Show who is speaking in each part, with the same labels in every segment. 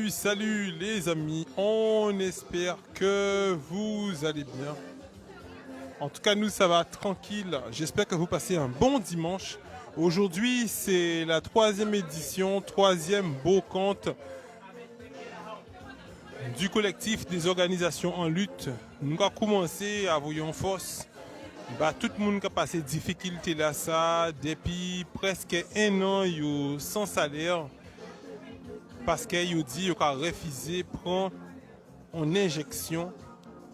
Speaker 1: Salut les amis, on espère que vous allez bien. En tout cas, nous, ça va tranquille. J'espère que vous passez un bon dimanche. Aujourd'hui, c'est la troisième édition, troisième beau compte du collectif des organisations en lutte. Nous avons commencé à voir en force. Tout le monde a passé difficulté là, ça, depuis presque un an, sans salaire. Parce qu'il dit qu'il a refusé de prendre une injection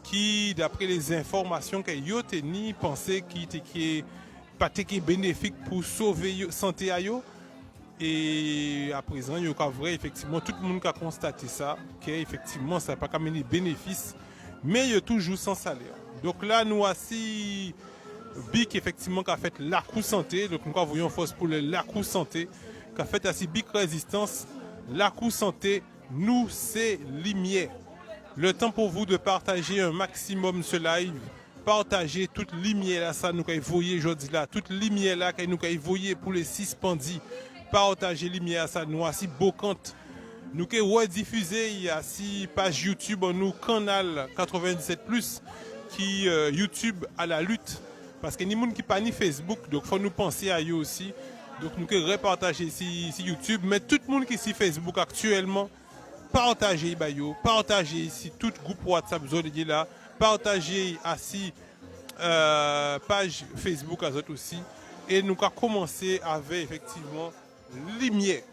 Speaker 1: qui, d'après les informations qu'il a tenu, pensait qu'il était pas bénéfique pour sauver la santé. Et à présent, il y a vrai, effectivement, tout le monde a constaté ça, qu'effectivement, ça n'a pas amené bénéfice, mais il est toujours sans salaire. Donc là, nous voici BIC, effectivement, qui a fait la coup santé. Donc nous voyons force pour la coup santé, qui a fait assez BIC résistance. La coup santé, nous, c'est lumière. Le temps pour vous de partager un maximum ce live. Partager toute lumière là, ça nous a voyé aujourd'hui là. Toute lumière là, que nous a voyé pour les 6 pandis. Partager lumière ça, nous aussi beau compte. Nous avons rediffusé, il y a 6 pages YouTube, nous canal 97+, qui YouTube à la lutte. Parce que ni monde qui pas ni Facebook, donc il faut nous penser à eux aussi. Donc nous pouvons repartager ici YouTube, mais tout le monde qui est sur Facebook actuellement, partagez partagez ici tout groupe WhatsApp zone là, partagez ici page Facebook à autres aussi. Et nous avons commencé avec effectivement lumière.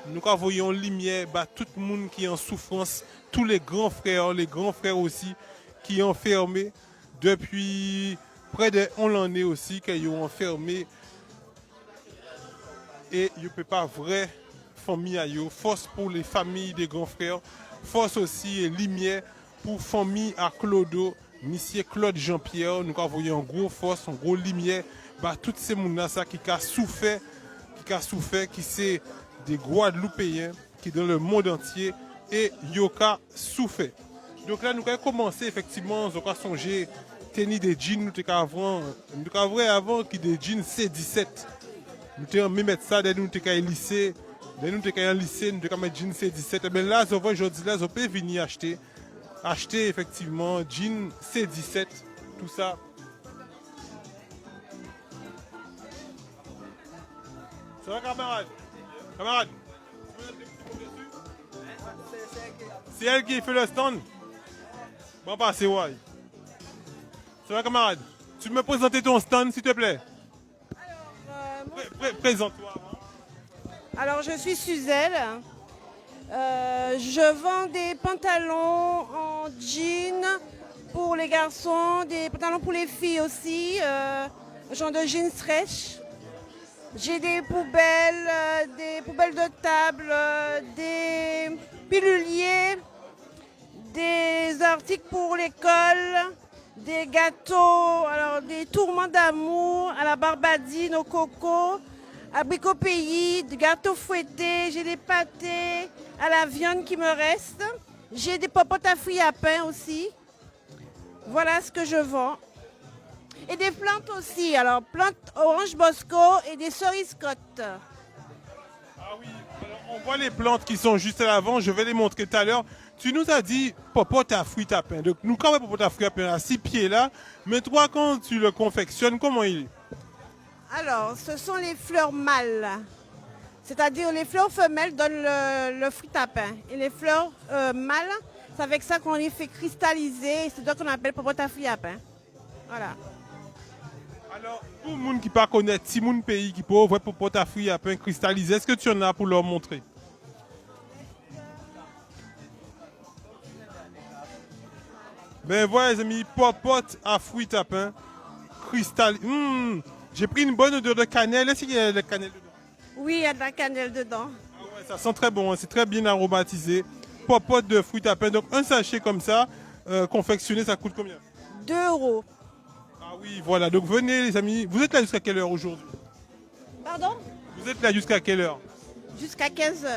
Speaker 1: Nous voyons lumière, tout le monde qui est en souffrance, tous les grands frères aussi qui sont enfermés depuis près de 11 années aussi, qui ont enfermé. Et il ne peut pas vrai famille à eux. Force pour les familles des grands frères. Force aussi et lumière pour famille à Clodo, monsieur Claude Jean-Pierre. Nous avons une grosse force, une grosse lumière. Toutes ces gens qui ont souffert, qui c'est des Guadeloupéens qui dans le monde entier et Yoka souffert. Donc là, nous avons commencé effectivement, nous avons songé tenir des jeans, nous avons avant qui des jeans C17. Nous avons mis ça, nous avons lycée, nous avons lycée, nous avons mis jeans C17. Mais là, aujourd'hui, là, vous pouvez venir acheter effectivement jeans C17, tout ça. Ça va, camarade? Camarade? C'est elle qui fait le stand? Bon, passez, ouais. Ça va, camarade? Tu peux me présenter ton stand, s'il te plaît? Présente-toi.
Speaker 2: Alors, je suis Suzelle. Je vends des pantalons en jean pour les garçons, des pantalons pour les filles aussi, genre de jeans stretch. J'ai des poubelles de table, des piluliers, des articles pour l'école, des gâteaux, alors des tourments d'amour à la barbadine, au coco, abricot pays, des gâteaux fouettés, j'ai des pâtés à la viande qui me reste. J'ai des popotes à fruits à pain aussi. Voilà ce que je vends. Et des plantes aussi, alors plantes orange bosco et des cerises côtes.
Speaker 1: Ah oui, alors on voit les plantes qui sont juste à l'avant, je vais les montrer tout à l'heure. Tu nous as dit popote à fruits à pain. Donc nous, quand même popote à fruits à pain à 6 pieds là, mais toi quand tu le confectionnes, comment il est?
Speaker 2: Alors, ce sont les fleurs mâles. C'est-à-dire les fleurs femelles donnent le fruit à pain. Et les fleurs mâles, c'est avec ça qu'on les fait cristalliser. C'est ça qu'on appelle popote à fruits à pain. Voilà.
Speaker 1: Alors, pour le monde qui ne connaît pas, si mon pays qui peut ouvrir popote à fruits à pain cristallisé, est-ce que tu en as pour leur montrer? Ben voilà les amis, popote à fruits à pain cristallisé. J'ai pris une bonne odeur de cannelle. Est-ce qu'il y a de la cannelle dedans?
Speaker 2: Oui, il y a de la cannelle dedans.
Speaker 1: Ah ouais, ça sent très bon, hein, c'est très bien aromatisé. Popote de fruits à pain. Donc un sachet comme ça, confectionné, ça coûte combien?
Speaker 2: 2 €.
Speaker 1: Ah oui, voilà. Donc venez les amis. Vous êtes là jusqu'à quelle heure aujourd'hui?
Speaker 2: Pardon?
Speaker 1: Vous êtes là jusqu'à quelle heure?
Speaker 2: Jusqu'à 15 h.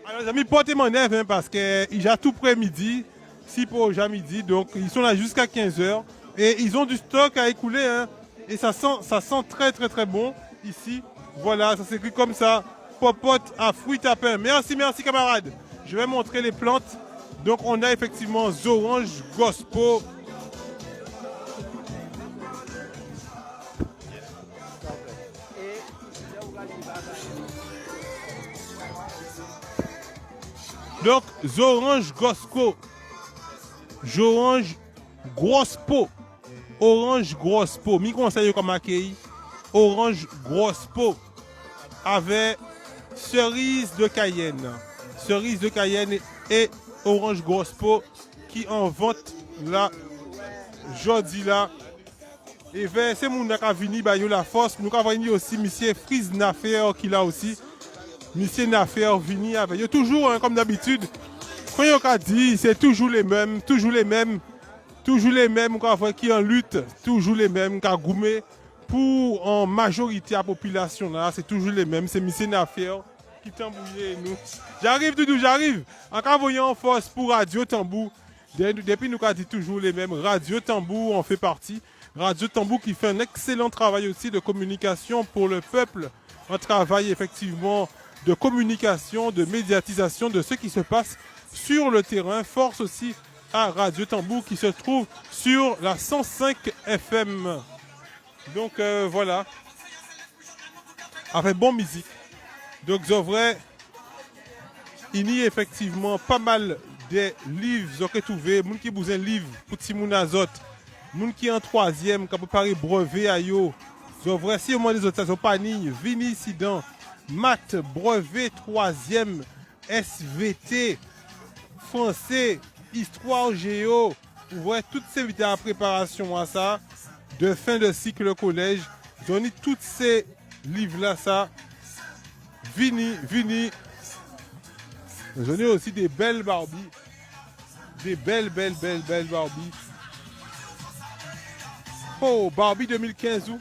Speaker 1: Alors les amis, portez-moi neuf hein, parce qu'il y a tout près midi. Si pour déjà midi. Donc ils sont là jusqu'à 15 h. Et ils ont du stock à écouler. Hein, et ça sent très très très bon ici. Voilà, ça s'écrit comme ça. popote à fruits tapins. Merci, merci camarades. Je vais montrer les plantes. Donc on a effectivement Zorange Gospo. Donc Zorange Gospo. Zorange Grospo. Orange Grospo. Mi conseille comme accueil. Orange Grospo. Avec cerise de Cayenne. Cerise de Cayenne et Orange Grospo qui en vente là jeudi là. Et vers ces moun qui a venu la force, nous avons venu aussi monsieur Frise Nafer qui là aussi. Monsieur Nafer venu avec yo toujours hein, comme d'habitude. Quand on a dit c'est toujours les mêmes, toujours les mêmes qui en lutte, toujours les mêmes qui ont goumé pour en majorité de la population là, c'est toujours les mêmes, c'est monsieur Nafer qui tambouille nous. J'arrive Doudou, j'arrive. En voyant en force pour Radio Tambour. Depuis nous avons dit toujours les mêmes. Radio Tambour en fait partie. Radio Tambour qui fait un excellent travail aussi de communication pour le peuple. Un travail effectivement de communication, de médiatisation de ce qui se passe sur le terrain. Force aussi à Radio Tambour qui se trouve sur la 105 FM. Donc voilà. Avec bonne musique. Donc, vrai, il y a effectivement pas mal de livres qui sont trouvés. Les gens qui ont un livre pour Timoun Azot, les gens qui sont en troisième, qui ont préparé brevet à eux. Vrai, si au moins les autres, ça sont pas ni, vini ici dans maths, brevet, troisième, SVT, français, histoire, géo. Vous voyez toutes ces vidéos en préparation à ça, de fin de cycle collège. Donnez tous ces livres-là, ça. Vini. J'en ai aussi des belles Barbies. Des belles Barbies. Oh, Barbie 2015 ou?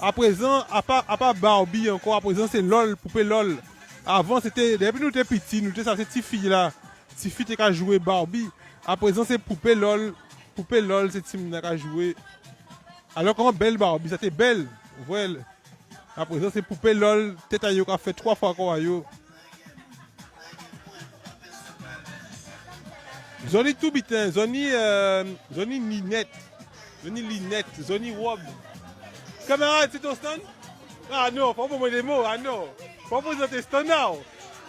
Speaker 1: À présent, à part Barbie encore, à présent c'est LOL, poupée LOL. Avant c'était, depuis nous étions petits, nous étions ces petites filles là. Petites filles qui ont joué Barbie. À présent c'est poupée LOL. Poupée LOL, c'est Tim qui a joué. Alors comment belle Barbie, c'était belle. Vous voyez. À présent, c'est poupée LOL, tête à yo, qui a fait 3 fois encore à yo. Zoni tout bitin, Zoni Ninette, Zoni Linette, Zoni Rob. Camarade, c'est ton stand? Ah non, faut pas me des mots, ah non. Faut pas présenter stand now.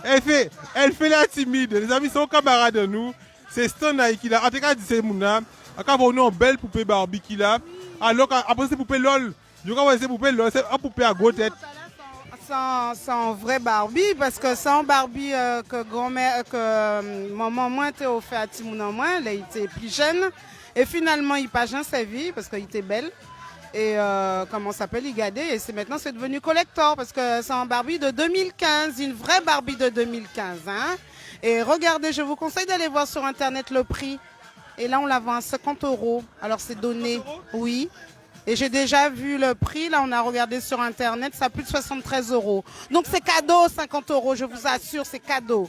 Speaker 1: Elle fait la timide, les amis sont camarades de nous. C'est stand là qui l'a. En tout cas, c'est mon âme. Quand on a une belle poupée Barbie qui l'a. Alors après, c'est poupée LOL. Je crois que c'est poupée LOL, c'est une poupée à gros tête.
Speaker 2: Sans vrai Barbie, parce que sans Barbie que grand-mère, que maman moi t'ai offert à Timoun moi, là il était plus jeune. Et finalement il pas jeune sa vie parce qu'il était belle. Et comment ça s'appelle, il gadait. Et maintenant c'est devenu collector parce que c'est un Barbie de 2015, une vraie Barbie de 2015. Hein. Et regardez, je vous conseille d'aller voir sur internet le prix. Et là on la vend à 50 €. Alors c'est donné, oui. Et j'ai déjà vu le prix, là on a regardé sur internet, ça a plus de 73 €. Donc c'est cadeau, 50 €, je vous assure, c'est cadeau.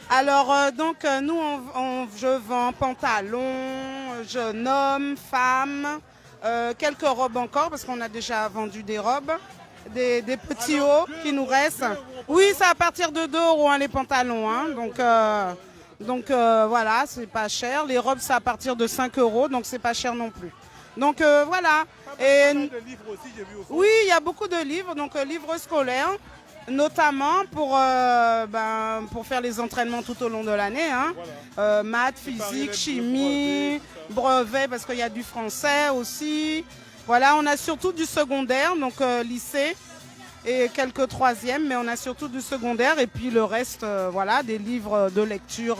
Speaker 2: Alors nous je vends pantalons, jeunes hommes, femmes, quelques robes encore parce qu'on a déjà vendu des robes, des petits hauts qui nous restent. Oui, c'est à partir de 2 € hein, les pantalons, hein, donc voilà, c'est pas cher. Les robes, c'est à partir de 5 €, donc c'est pas cher non plus. Donc voilà. Et, oui, il y a beaucoup de livres, donc livres scolaires, notamment pour faire les entraînements tout au long de l'année. Hein. Voilà. Maths, physique, chimie, brevet, parce qu'il y a du français aussi. Voilà, on a surtout du secondaire, donc lycée. Et quelques troisièmes, mais on a surtout du secondaire et puis le reste, voilà, des livres de lecture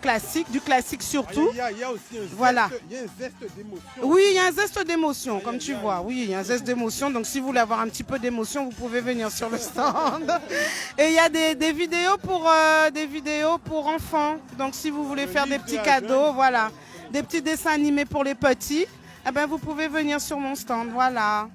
Speaker 2: classiques, du classique surtout.
Speaker 1: Il y a aussi un zeste,
Speaker 2: voilà.
Speaker 1: Il y a un zeste d'émotion.
Speaker 2: Oui, il y a un zeste d'émotion, comme tu vois. Oui, il y a un zeste d'émotion. Donc si vous voulez avoir un petit peu d'émotion, vous pouvez venir sur le stand. Et il y a des vidéos pour enfants. Donc si vous voulez faire des petits cadeaux, voilà, des petits dessins animés pour les petits, eh ben, vous pouvez venir sur mon stand. Voilà.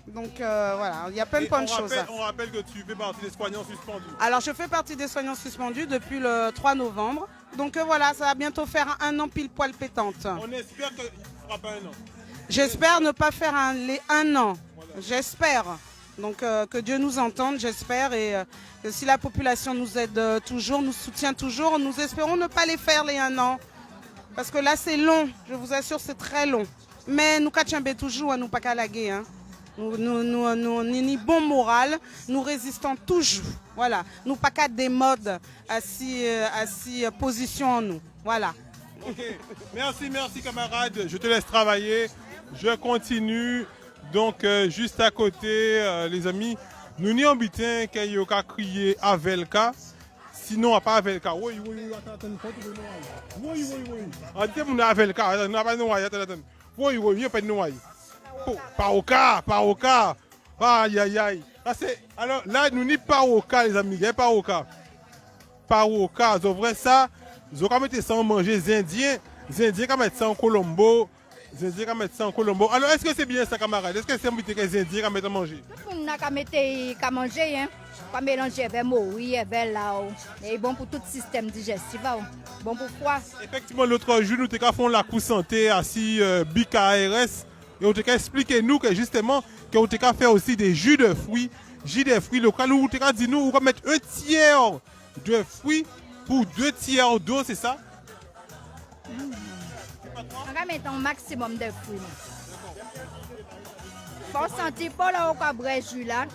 Speaker 2: Donc voilà, il y a plein de choses.
Speaker 1: On rappelle que tu fais partie des soignants suspendus.
Speaker 2: Alors je fais partie des soignants suspendus depuis le 3 novembre. Donc voilà, ça va bientôt faire 1 an pile poil pétante.
Speaker 1: On espère qu'il ne fera pas 1 an.
Speaker 2: J'espère ne pas faire un an. Voilà. J'espère.
Speaker 3: Donc que Dieu nous entende, j'espère, et que si la population nous aide toujours, nous soutient toujours, nous espérons ne pas les faire les 1 an. Parce que là, c'est long, je vous assure, c'est très long. Mais nous kachambé toujours, nous pas qu'à laguer. Hein. Nous ni bon moral, nous résistons toujours. Voilà, nous pas qu'à des modes à si position en nous. Voilà.
Speaker 1: Ok, merci camarade, je te laisse travailler, je continue. Donc juste à côté, les amis, nous n'y habitant qu'il y a crié Avelka. Sinon, à pas Avelka. Oui, attends. Oui. En termes d'Avelka, on n'a pas de noyau, attends. Oui, il n'y a pas de noyau. Paroka. Aïe. Alors là, nous n'y Paroka, les amis, il n'y a Paroka. Paroka, c'est vrai ça. Ils ont mettre ça en manger les Indiens qui mettent ça en Colombo. Alors, est-ce que c'est bien ça, camarade? Est-ce que c'est invité que les Indiens qui mettent à manger?
Speaker 4: Tout le monde a qu'à manger, hein. Pas mélanger avec mori, avec là. C'est bon pour tout le système digestif. Bon pour quoi?
Speaker 1: Effectivement, l'autre jour, nous avons fait la cour santé assis BKRS. Et on a expliqué nous que justement, qu'on a fait aussi des jus de fruits locaux. Où on a dit nous, on va mettre 1/3 de fruits pour 2 tiers d'eau, c'est ça?
Speaker 4: On va mettre un maximum de fruits. Pour sentir pas là au cabré jus là,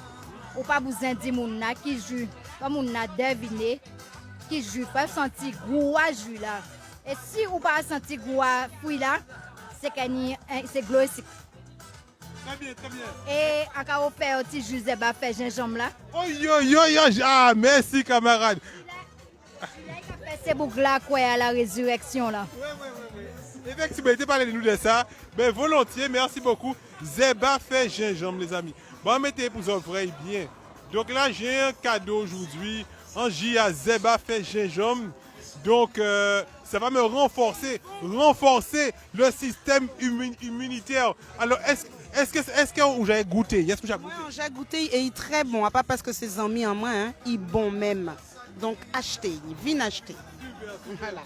Speaker 4: ou pas besoin de moun qui jus, comme on a deviné qui jus, pas sentir goût jus là. Et si ou pas sentir goût fruit là, c'est glossique.
Speaker 1: Très bien.
Speaker 4: Et encore on fait un petit jus de fait gingembre là.
Speaker 1: Ah, merci camarade.
Speaker 4: C'est pour là quoi à la résurrection là.
Speaker 1: Oui. Effectivement, tu parlé de nous de ça. Mais volontiers, merci beaucoup. Zeba fait gingembre, les amis. Bon, mettez pour vos oreilles bien. Donc là, j'ai un cadeau aujourd'hui. En J à Zeba fait gingembre. Donc, ça va me renforcer le système immunitaire. Alors, est-ce que vous avez goûté? Est-ce que j'ai goûté?
Speaker 3: Oui, j'ai goûté et il est très bon. Pas parce que c'est amis en moi, hein, il est bon même. Donc, achetez, viens acheter. Voilà.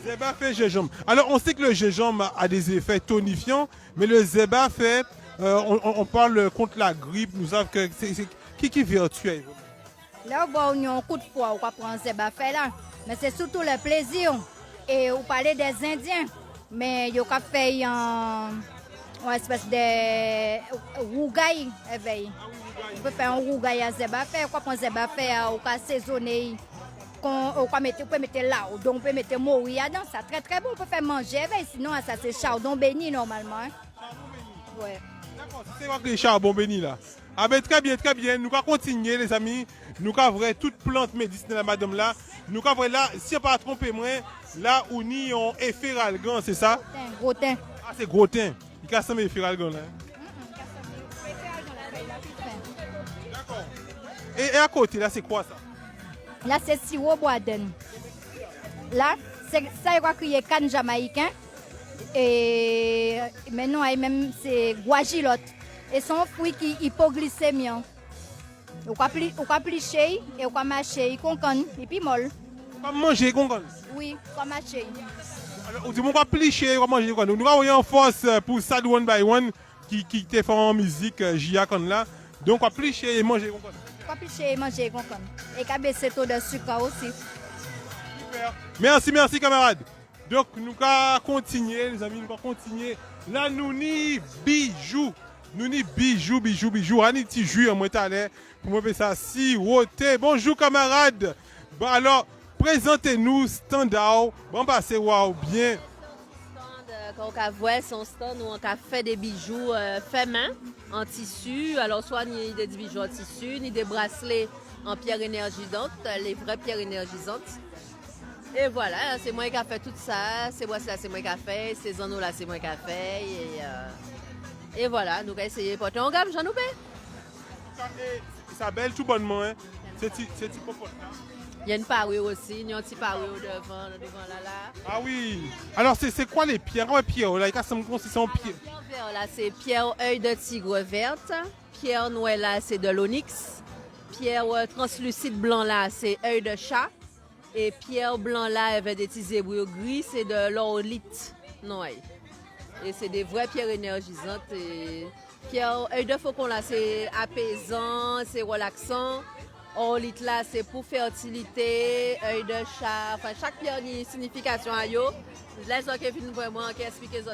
Speaker 1: Zeba fait gingembre. Alors, on sait que le gingembre a des effets tonifiants, mais le Zeba fait, on parle contre la grippe. Nous savons que c'est qui est vertueux.
Speaker 4: Là, on a un coup de foi, on va prendre Zeba fait là. Mais c'est surtout le plaisir. Et on parlait des Indiens, mais il y a fait une espèce de rougaille éveil. On peut faire un rougaille à Zeba fait. On peut prendre Zeba fait, on peut assaisonner. On peut mettre là, donc on peut mettre mori dedans, ça très très bon, on peut faire manger, sinon ça c'est chardon béni normalement. Hein. Ouais.
Speaker 1: D'accord, c'est quoi que le charbon béni là? Ah ben très bien, nous allons continuer les amis, nous allons voir toute plante médicinale madame là, nous allons voir là, si on ne pas tromper moi, là où nous avons efféralgan, c'est ça?
Speaker 4: Gros thym.
Speaker 1: Ah c'est gros thym, il casse mes efféralgan là. D'accord. Et à côté là c'est quoi ça?
Speaker 4: Là, c'est sirop boisden. Là, ça, il va crier canne jamaïcain. Et maintenant, même c'est guajilote. Et son fruit qui est hypoglycémien. On va plicher et on va mâcher, concon, et puis molle.
Speaker 1: On va manger concon?
Speaker 4: Oui, on va mâcher.
Speaker 1: Alors, on va plicher, on va manger concon. Nous avons en force pour Sad One by One qui te fait en musique Jia là. Donc, on va plicher et manger concon.
Speaker 4: On va plicher et manger concon. Et on va baisser le taux de sucre aussi.
Speaker 1: Super. Merci camarades. Donc nous allons continuer les amis, nous allons continuer. Là nous ni bijoux. Nous ni bijoux. Ani ti jus en moi t'allais pour me faire ça si roté. Bonjour camarades. Bon alors présentez-nous standard. Bon bah c'est waouh bien.
Speaker 5: Qu'on a vu son stand où on a fait des bijoux faits main en tissu. Alors soit ni des bijoux en tissu, ni des bracelets en pierre énergisante, les vraies pierres énergisantes. Et voilà, c'est moi qui a fait tout ça, ces boissons là c'est moi qui a fait, ces anneaux là c'est moi qui a fait. Et voilà, nous allons essayer de porter en gamme, Jean-Noubé.
Speaker 1: Ça belle tout bonnement, hein? C'est popote là.
Speaker 5: Il y a une parure aussi, il y a un petit parure devant là.
Speaker 1: Ah oui. Alors c'est quoi les pierres? Ouais, pierre là, ça me consiste en pierre.
Speaker 5: Pierre là, c'est pierre œil de tigre verte. Pierre noire là, c'est de l'onyx. Pierre translucide blanc là, c'est œil de chat. Et pierre blanc là, avec des petits zébrouilles gris, c'est de l'orlite. Non. Et c'est des vraies pierres énergisantes. Et pierre, œil de faucon là, c'est apaisant, c'est relaxant. Orlite là, c'est pour fertilité, œil de chat. Enfin, chaque pierre a une signification à yo. Laisse Kevin vraiment expliquer ça.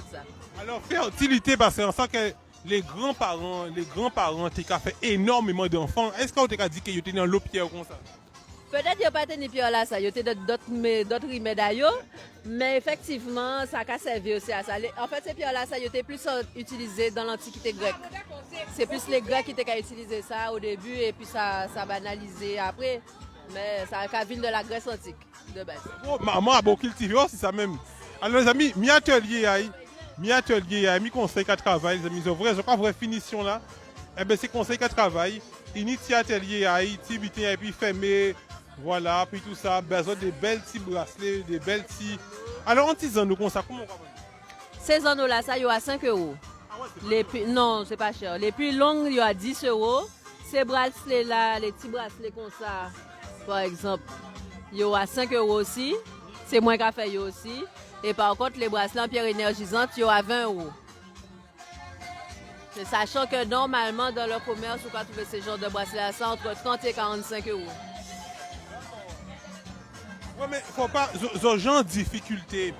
Speaker 1: Alors, fertilité, parce qu'on sent que les grands-parents, t'es qu'à fait énormément d'enfants. Est-ce qu'on t'a dit qu'ils étaient dans l'eau pierre comme ça?
Speaker 5: Peut-être qu'il n'y a pas de pierre là, ça. Il y a d'autres remèdes à yo. Mais effectivement, ça a servi aussi à ça. En fait, ces pierres-là, ça a été plus utilisé dans l'Antiquité grecque. C'est plus les Grecs qui étaient utilisé ça au début et puis ça a banalisé après. Mais ça a venu de la Grèce antique, de base.
Speaker 1: Oh, maman a beaucoup cultivé, c'est ça même. Alors les amis, mi atelier, mi conseil qu'à travail, les amis, ils ont vraie finition là. Eh bien, c'est conseil qu'à travail. Initié atelier, Haïti, et puis fermé. Voilà, puis tout ça, besoin de belles petits bracelets, des belles petits. Alors, en 10 ans, nous, ça, comment on va vendre?
Speaker 5: Ces anneaux-là, ça, il y a 5 €.
Speaker 1: Ah ouais,
Speaker 5: Non, c'est pas cher. Les plus longues, il y a 10 €. Ces bracelets-là, les petits bracelets comme ça, par exemple, il y a 5 € aussi. C'est moins qu'à faire aussi. Et par contre, les bracelets en pierre énergisante, il y a 20 €. Sachant que normalement, dans le commerce, on peut trouver ce genre de bracelets-là, ça entre 30 et 45 €.
Speaker 1: Ouais, mais faut pas, ce genre de difficulté,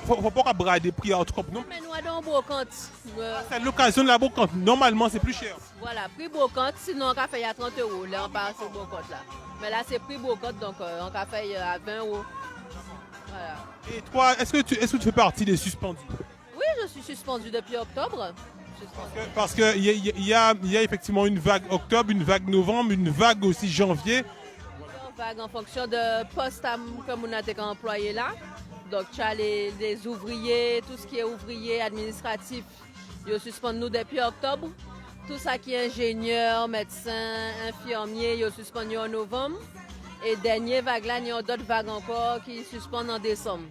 Speaker 1: faut pas brader prix à autre non?
Speaker 5: Mais nous avons brocante.
Speaker 1: C'est l'occasion de la brocante. Normalement, c'est plus cher.
Speaker 5: Voilà, prix brocante, sinon on a fait à 30 €. Là, on parle sur brocante là. Mais là, c'est prix brocante, donc on a fait à 20 €. Voilà.
Speaker 1: Et toi, est-ce que tu fais partie des suspendus?
Speaker 5: Oui, je suis suspendue depuis octobre.
Speaker 1: Parce qu'il y a effectivement une vague octobre, une vague novembre, une vague aussi janvier.
Speaker 5: Vague en fonction de poste comme on a été employé là. Donc, tu as les ouvriers, tout ce qui est ouvrier administratif, ils suspendent nous depuis octobre. Tout ça qui est ingénieur, médecin, infirmier, ils suspendent en novembre. Et dernière vague là, il y a d'autres vagues encore qui suspendent en décembre.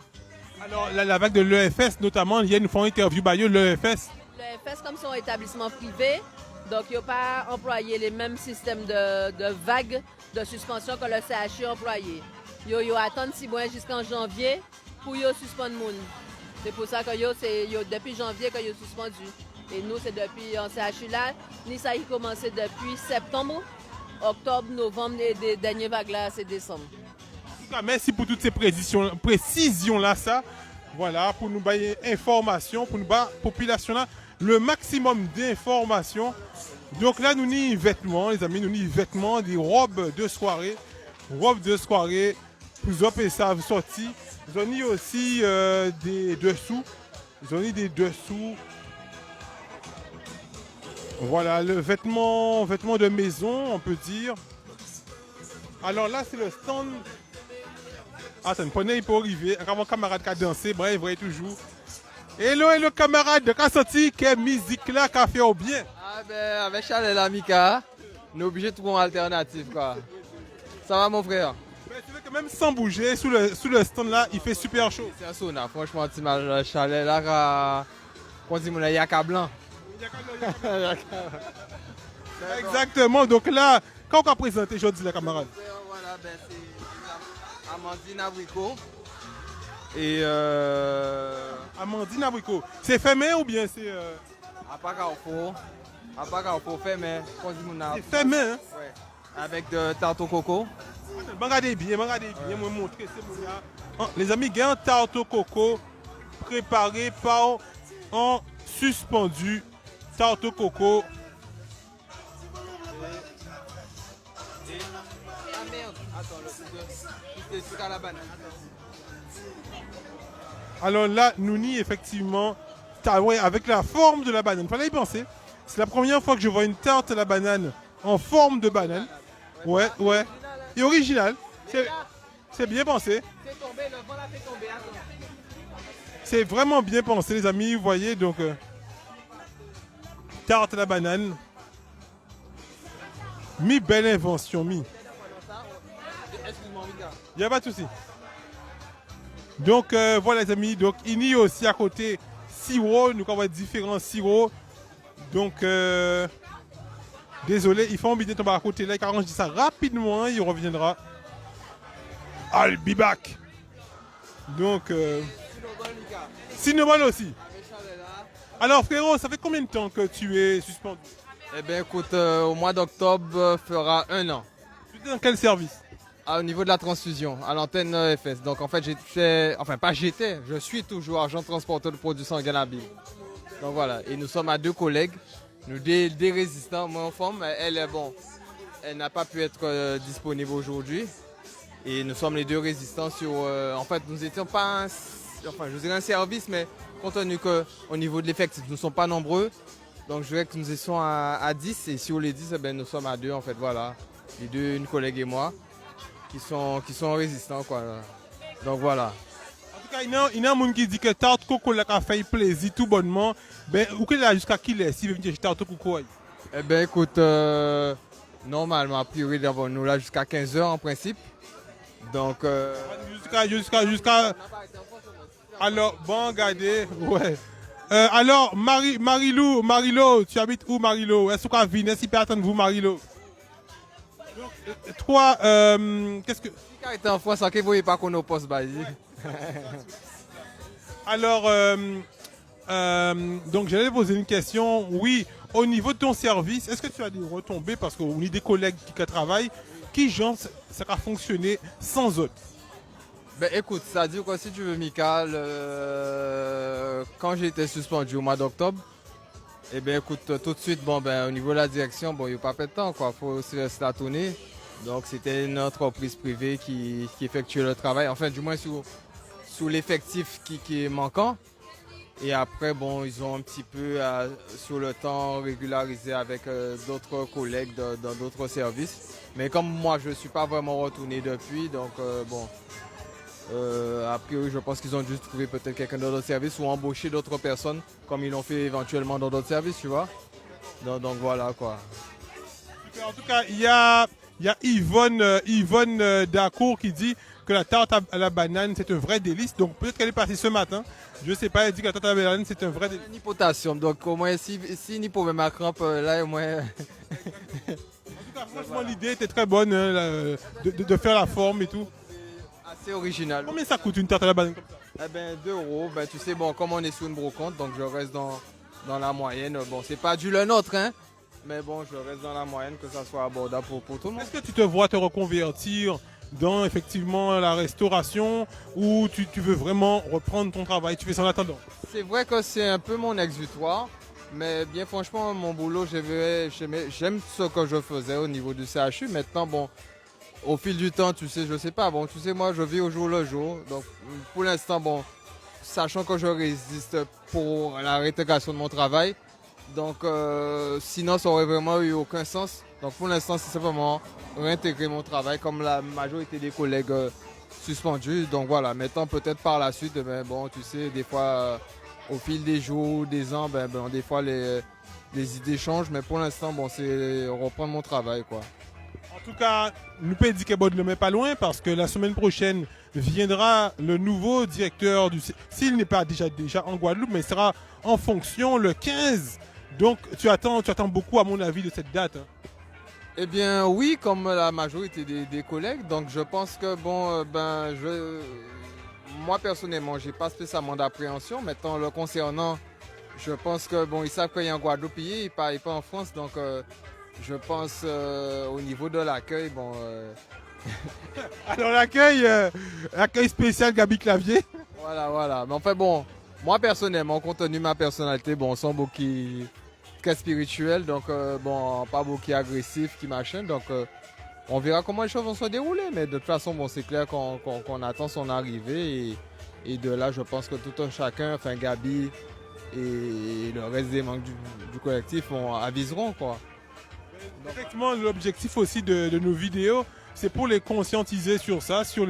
Speaker 1: Alors, la vague de l'EFS, notamment, il y a une fois interview par l'EFS.
Speaker 5: L'EFS, comme c'est un établissement privé, donc ils n'ont pas employé les mêmes systèmes de vagues de suspension que le CHU employé. Ils attendent 6 mois jusqu'en janvier pour suspendre le monde. C'est pour ça que c'est depuis janvier que ils suspendu. Et nous, c'est depuis en CHU là. Ni ça a commencé depuis septembre, octobre, novembre et des dernières vagues là, c'est décembre.
Speaker 1: En tout cas, merci pour toutes ces précisions là, ça. Voilà, pour nous bailler information, pour nous bailler population là, le maximum d'informations. Donc là, nous avons vêtements, les amis, nous avons vêtements, des robes de soirée. Robes de soirée, pour que ça sorti. Nous avons aussi des dessous. Nous avons des dessous. Voilà, le vêtement de maison, on peut dire. Alors là, c'est le stand. Attends, prenez, il peut arriver. Un camarade qui a dansé, bref, il voyait toujours. Hello, camarade, qu'a sorti, quelle musique là, qu'a fait au bien?
Speaker 6: Ah ben, avec Charles et l'Amica, on est obligé de trouver une alternative, quoi. Ça va, mon frère?
Speaker 1: Mais c'est vrai que même sans bouger, sous le stand là, il fait super chaud.
Speaker 6: C'est un sauna, franchement, tu m'as Charles là, quand il y a Yaka blanc.
Speaker 1: Exactement, donc là, quand on a présenté aujourd'hui, les camarades?
Speaker 6: Voilà, ben c'est Amandine Abricot. Et
Speaker 1: Amandine Abricot. C'est fermé ou bien c'est.
Speaker 6: À pas Carrefour, fermé.
Speaker 1: C'est fermé, hein?
Speaker 6: Ouais. Avec de tarte au coco.
Speaker 1: Regardez bien, moi montrer. Les amis, il y a un tarte au coco préparé par un suspendu. Tarte au coco.
Speaker 6: Ah merde, attends, le truc à la banane.
Speaker 1: Alors là, nous n'y effectivement, ouais, avec la forme de la banane. Fallait y penser. C'est la première fois que je vois une tarte à la banane en forme de banane. Ouais. Et original. C'est bien pensé. C'est vraiment bien pensé, les amis. Vous voyez, donc, tarte à la banane. Belle invention, Il n'y a pas de souci. Donc voilà les amis, donc il y a aussi à côté sirop, nous avons différents sirops. Donc désolé, il faut oublier de tomber à côté là, car je dis ça rapidement, il reviendra. I'll be back. Donc Cinnamon aussi. Alors frérot, ça fait combien de temps que tu es suspendu?
Speaker 6: Eh bien, écoute, au mois d'octobre fera 1 an.
Speaker 1: Tu étais dans quel service?
Speaker 6: Au niveau de la transfusion, à l'antenne FS. Donc en fait, je suis toujours agent transporteur de produits sanguins à Bill. Donc voilà, et nous sommes à 2 collègues, nous des résistants. Moi en forme, elle n'a pas pu être disponible aujourd'hui. Et nous sommes les 2 résistants sur... en fait, nous n'étions pas je dirais un service, mais compte tenu qu'au niveau de l'effectif, nous ne sommes pas nombreux. Donc je dirais que nous étions à 10, et sur les 10, eh bien, nous sommes à 2 en fait, voilà. Les 2, une collègue et moi, qui sont résistants, quoi. Donc voilà.
Speaker 1: En tout cas, il y a un monde qui dit que tarte coco là a fait plaisir tout bonnement. Ben, où que là jusqu'à qui est s'il veut venir tarte coco?
Speaker 6: Eh bien écoute, normalement, a priori, nous là jusqu'à 15h en principe. Donc...
Speaker 1: Jusqu'à... Alors, bon, regardez, ouais. Alors, Marilo, tu habites où, Marilo? Est-ce qu'on vient? Est-ce qu'il peut attendre vous, Marilo? Toi, qu'est-ce que...
Speaker 6: Quand il était en France, vous ne voyez pas qu'on est au poste bas.
Speaker 1: Alors, donc j'allais poser une question. Oui, au niveau de ton service, est-ce que tu as des retombées? Parce qu'on a des collègues qui travaillent, qui, genre, ça a fonctionné sans eux.
Speaker 6: Ben écoute, ça dit quoi si tu veux, Michael, quand j'ai été suspendu au mois d'octobre, eh bien écoute, tout de suite, au niveau de la direction, il n'y a pas de temps, quoi, faut se la tourner. Donc c'était une entreprise privée qui effectuait le travail, enfin du moins sous l'effectif qui est manquant. Et après, ils ont un petit peu, sur le temps, régularisé avec d'autres collègues dans d'autres services. Mais comme moi, je ne suis pas vraiment retourné depuis, donc a priori, je pense qu'ils ont dû trouver peut-être quelqu'un dans d'autres services ou embaucher d'autres personnes, comme ils l'ont fait éventuellement dans d'autres services, tu vois. Donc voilà, quoi.
Speaker 1: En tout cas, il y a Yvonne Dacour qui dit que la tarte à la banane, c'est un vrai délice. Donc peut-être qu'elle est passée ce matin. Je ne sais pas, elle dit que la tarte à la banane, c'est un vrai délice.
Speaker 6: Ni potassium, donc au moins, si ni pour ma crampe, là, au moins...
Speaker 1: En tout cas, franchement, l'idée était très bonne, hein, de faire la forme et tout.
Speaker 6: Assez original.
Speaker 1: Combien ça coûte une tarte à la banane comme ça?
Speaker 6: Eh ben 2 €. Tu sais, comme on est sur une brocante, donc je reste dans la moyenne. C'est pas du le nôtre, hein. Mais je reste dans la moyenne, que ça soit abordable pour tout le monde.
Speaker 1: Est-ce que tu te vois te reconvertir dans effectivement la restauration ou tu veux vraiment reprendre ton travail? Tu fais ça en attendant?
Speaker 6: C'est vrai que c'est un peu mon exutoire. Mais bien franchement, mon boulot, j'aime ce que je faisais au niveau du CHU. Maintenant, au fil du temps, tu sais, je sais pas. Tu sais, moi, je vis au jour le jour. Donc, pour l'instant, sachant que je résiste pour la réintégration de mon travail, donc, sinon, ça aurait vraiment eu aucun sens. Donc, pour l'instant, c'est simplement réintégrer mon travail comme la majorité des collègues suspendus. Donc, voilà. Maintenant, peut-être par la suite, tu sais, des fois, au fil des jours, des ans, des fois, les idées changent. Mais pour l'instant, c'est reprendre mon travail, quoi.
Speaker 1: En tout cas, nous pouvons dire que ne le met pas loin parce que la semaine prochaine viendra le nouveau directeur du... S'il n'est pas déjà en Guadeloupe, mais il sera en fonction le 15. Donc, tu attends beaucoup, à mon avis, de cette date. Hein.
Speaker 6: Eh bien, oui, comme la majorité des collègues. Donc, je pense que, moi, personnellement, je n'ai pas spécialement d'appréhension. Maintenant, le concernant, je pense que, ils savent qu'il y a un Guadeloupéen, il ne parle pas en France. Donc, je pense au niveau de l'accueil,
Speaker 1: Alors, l'accueil spécial Gabi Clavier.
Speaker 6: Voilà. Mais enfin, moi, personnellement, compte tenu de ma personnalité, on sent beaucoup très spirituel, donc pas beaucoup agressif, qui machin, donc on verra comment les choses vont se dérouler, mais de toute façon, c'est clair qu'on attend son arrivée, et de là, je pense que tout un chacun, enfin Gabi et le reste des membres du collectif aviseront, quoi.
Speaker 1: Effectivement, l'objectif aussi de nos vidéos, c'est pour les conscientiser sur ça, sur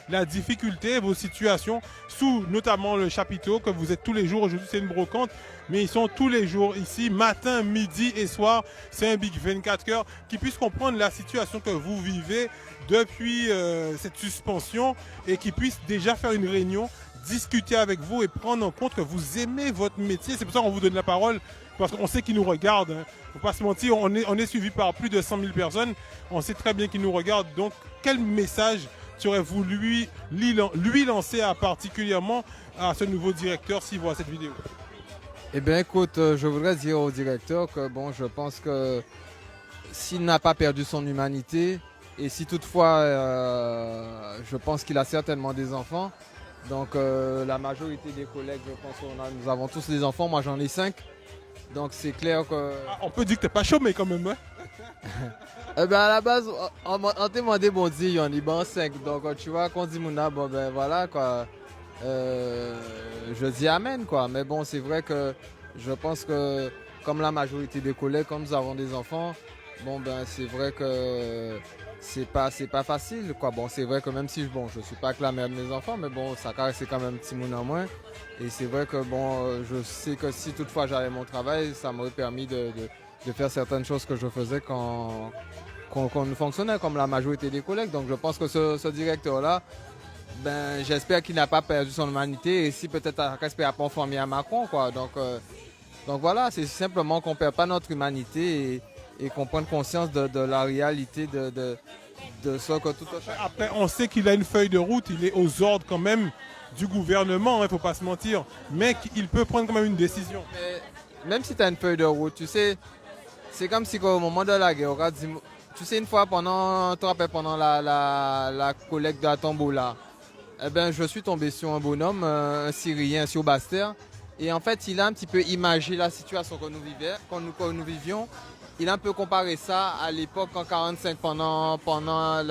Speaker 1: la difficulté, vos situations, sous notamment le chapiteau, que vous êtes tous les jours. Aujourd'hui, c'est une brocante, mais ils sont tous les jours ici, matin, midi et soir. C'est un Big 24 heures qui puisse comprendre la situation que vous vivez depuis cette suspension et qui puisse déjà faire une réunion, discuter avec vous et prendre en compte que vous aimez votre métier. C'est pour ça qu'on vous donne la parole, parce qu'on sait qu'ils nous regardent. Hein. Faut pas se mentir, on est suivi par plus de 100 000 personnes. On sait très bien qu'ils nous regardent. Donc, quel message tu aurais voulu lui lancer particulièrement à ce nouveau directeur s'il voit cette vidéo?
Speaker 6: Eh bien, écoute, je voudrais dire au directeur que bon, je pense que s'il n'a pas perdu son humanité, et si toutefois, je pense qu'il a certainement des enfants, donc la majorité des collègues, je pense nous avons tous des enfants, moi j'en ai 5, donc c'est clair que...
Speaker 1: Ah, on peut dire que t'es pas chômé quand même, hein?
Speaker 6: Eh ben à la base, on t'a demandé, bon, dit, il y en a bon 5, donc tu vois, quand on dit Mouna, bon ben voilà quoi, je dis amen quoi, mais bon, c'est vrai que je pense que comme la majorité des collègues, comme nous avons des enfants, bon ben c'est vrai que c'est pas facile quoi. Bon, c'est vrai que même si je suis pas que la mère de mes enfants, mais bon, ça c'est quand même un petit monde en moins. Et c'est vrai que bon, je sais que si toutefois j'avais mon travail, ça m'aurait permis de faire certaines choses que je faisais quand nous fonctionnait comme la majorité des collègues. Donc je pense que ce directeur-là, ben, j'espère qu'il n'a pas perdu son humanité et si peut-être un respect à conformer à Macron quoi. Donc voilà, c'est simplement qu'on ne perd pas notre humanité et qu'on prenne conscience de la réalité de ce que tout autre.
Speaker 1: Après, on sait qu'il a une feuille de route, il est aux ordres quand même du gouvernement, il ne faut pas se mentir, mais il peut prendre quand même une décision.
Speaker 6: Mais même si tu as une feuille de route, tu sais, c'est comme si au moment de la guerre, tu sais, une fois pendant la collecte de la tombola, eh ben, je suis tombé sur un bonhomme, un Syrien sur Bastère, et en fait, il a un petit peu imagé la situation que nous vivions. Il a un peu comparé ça à l'époque en 1945, pendant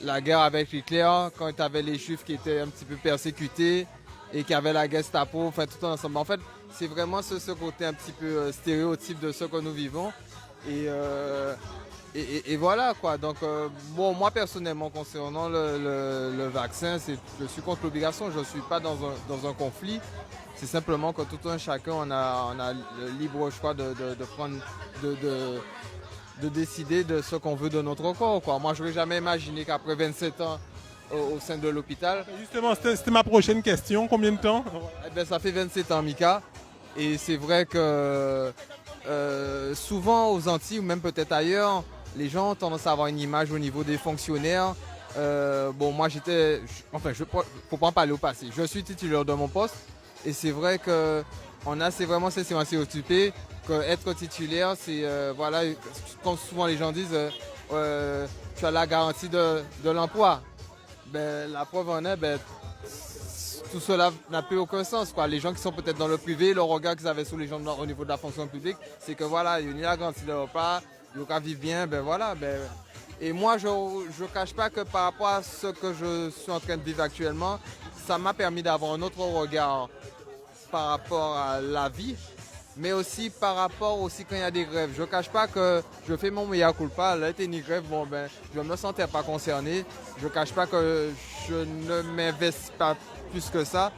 Speaker 6: la guerre avec Hitler, quand il y avait les Juifs qui étaient un petit peu persécutés et qui avaient la Gestapo, enfin tout ensemble. En fait, c'est vraiment ce côté un petit peu stéréotype de ce que nous vivons. Et voilà quoi. Donc bon, moi personnellement concernant le vaccin, je suis contre l'obligation. Je ne suis pas dans un conflit. C'est simplement que tout un chacun on a le libre choix de prendre de décider de ce qu'on veut de notre corps quoi. Moi je n'aurais jamais imaginé qu'après 27 ans au sein de l'hôpital.
Speaker 1: Justement, c'était ma prochaine question. Combien de temps?
Speaker 6: Eh bien, ça fait 27 ans Mika. Et c'est vrai que souvent aux Antilles ou même peut-être ailleurs, les gens ont tendance à avoir une image au niveau des fonctionnaires. Bon, moi faut pas en parler au passé. Je suis titulaire de mon poste et c'est vrai que c'est vraiment stéréotypé que être titulaire, c'est voilà, comme souvent les gens disent, tu as la garantie de l'emploi. Ben, la preuve en est, ben, tout cela n'a plus aucun sens quoi. Les gens qui sont peut-être dans le privé, le regard qu'ils avaient sur les gens au niveau de la fonction publique, c'est que voilà, il y a une garantie de repas. Ils vivent bien, ben voilà. Ben, et moi, je ne cache pas que par rapport à ce que je suis en train de vivre actuellement, ça m'a permis d'avoir un autre regard par rapport à la vie, mais aussi par rapport aussi quand il y a des grèves. Je ne cache pas que je fais mon mea culpa. Là, il y a une grève, bon, ben, je ne me sentais pas concerné. Je ne cache pas que je ne m'investis pas plus que ça.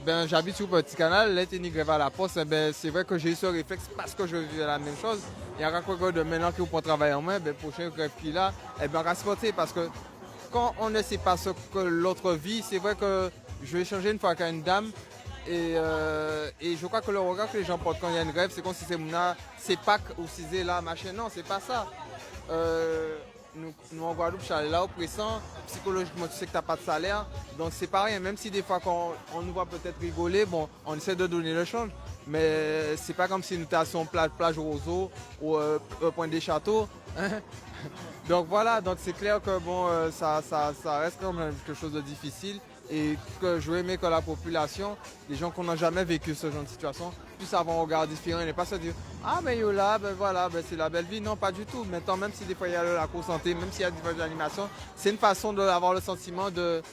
Speaker 6: Ben, j'habite sur Petit Canal, là, il y a une grève à la poste. Ben, c'est vrai que j'ai eu ce réflexe parce que je vivais la même chose. Il y a quelqu'un de maintenant qui pour travailler en main, ben, prochaine grève qu'il a, eh ben, respecter parce que quand on ne sait pas ce que l'autre vit, c'est vrai que je vais échanger une fois avec une dame et je crois que le regard que les gens portent quand il y a une grève, c'est comme si c'est Pâques ou si c'est là, machin. Non, c'est pas ça. Nous en Guadeloupe, je suis là oppressant, psychologiquement tu sais que tu n'as pas de salaire, donc c'est pareil, même si des fois quand on nous voit peut-être rigoler, bon, on essaie de donner le change, mais c'est pas comme si nous étions sur plage Roseau ou Point des Châteaux. Donc voilà, donc c'est clair que bon, ça reste quand même quelque chose de difficile et que je veux aimer que la population, les gens qui n'ont jamais vécu ce genre de situation, puissent avoir un regard différent et ne pas se dire ah ben yo là, ben voilà, ben c'est la belle vie. Non, pas du tout. Maintenant, même si des fois il y a la course santé, même s'il y a des fois de l'animation, c'est une façon d'avoir le sentiment de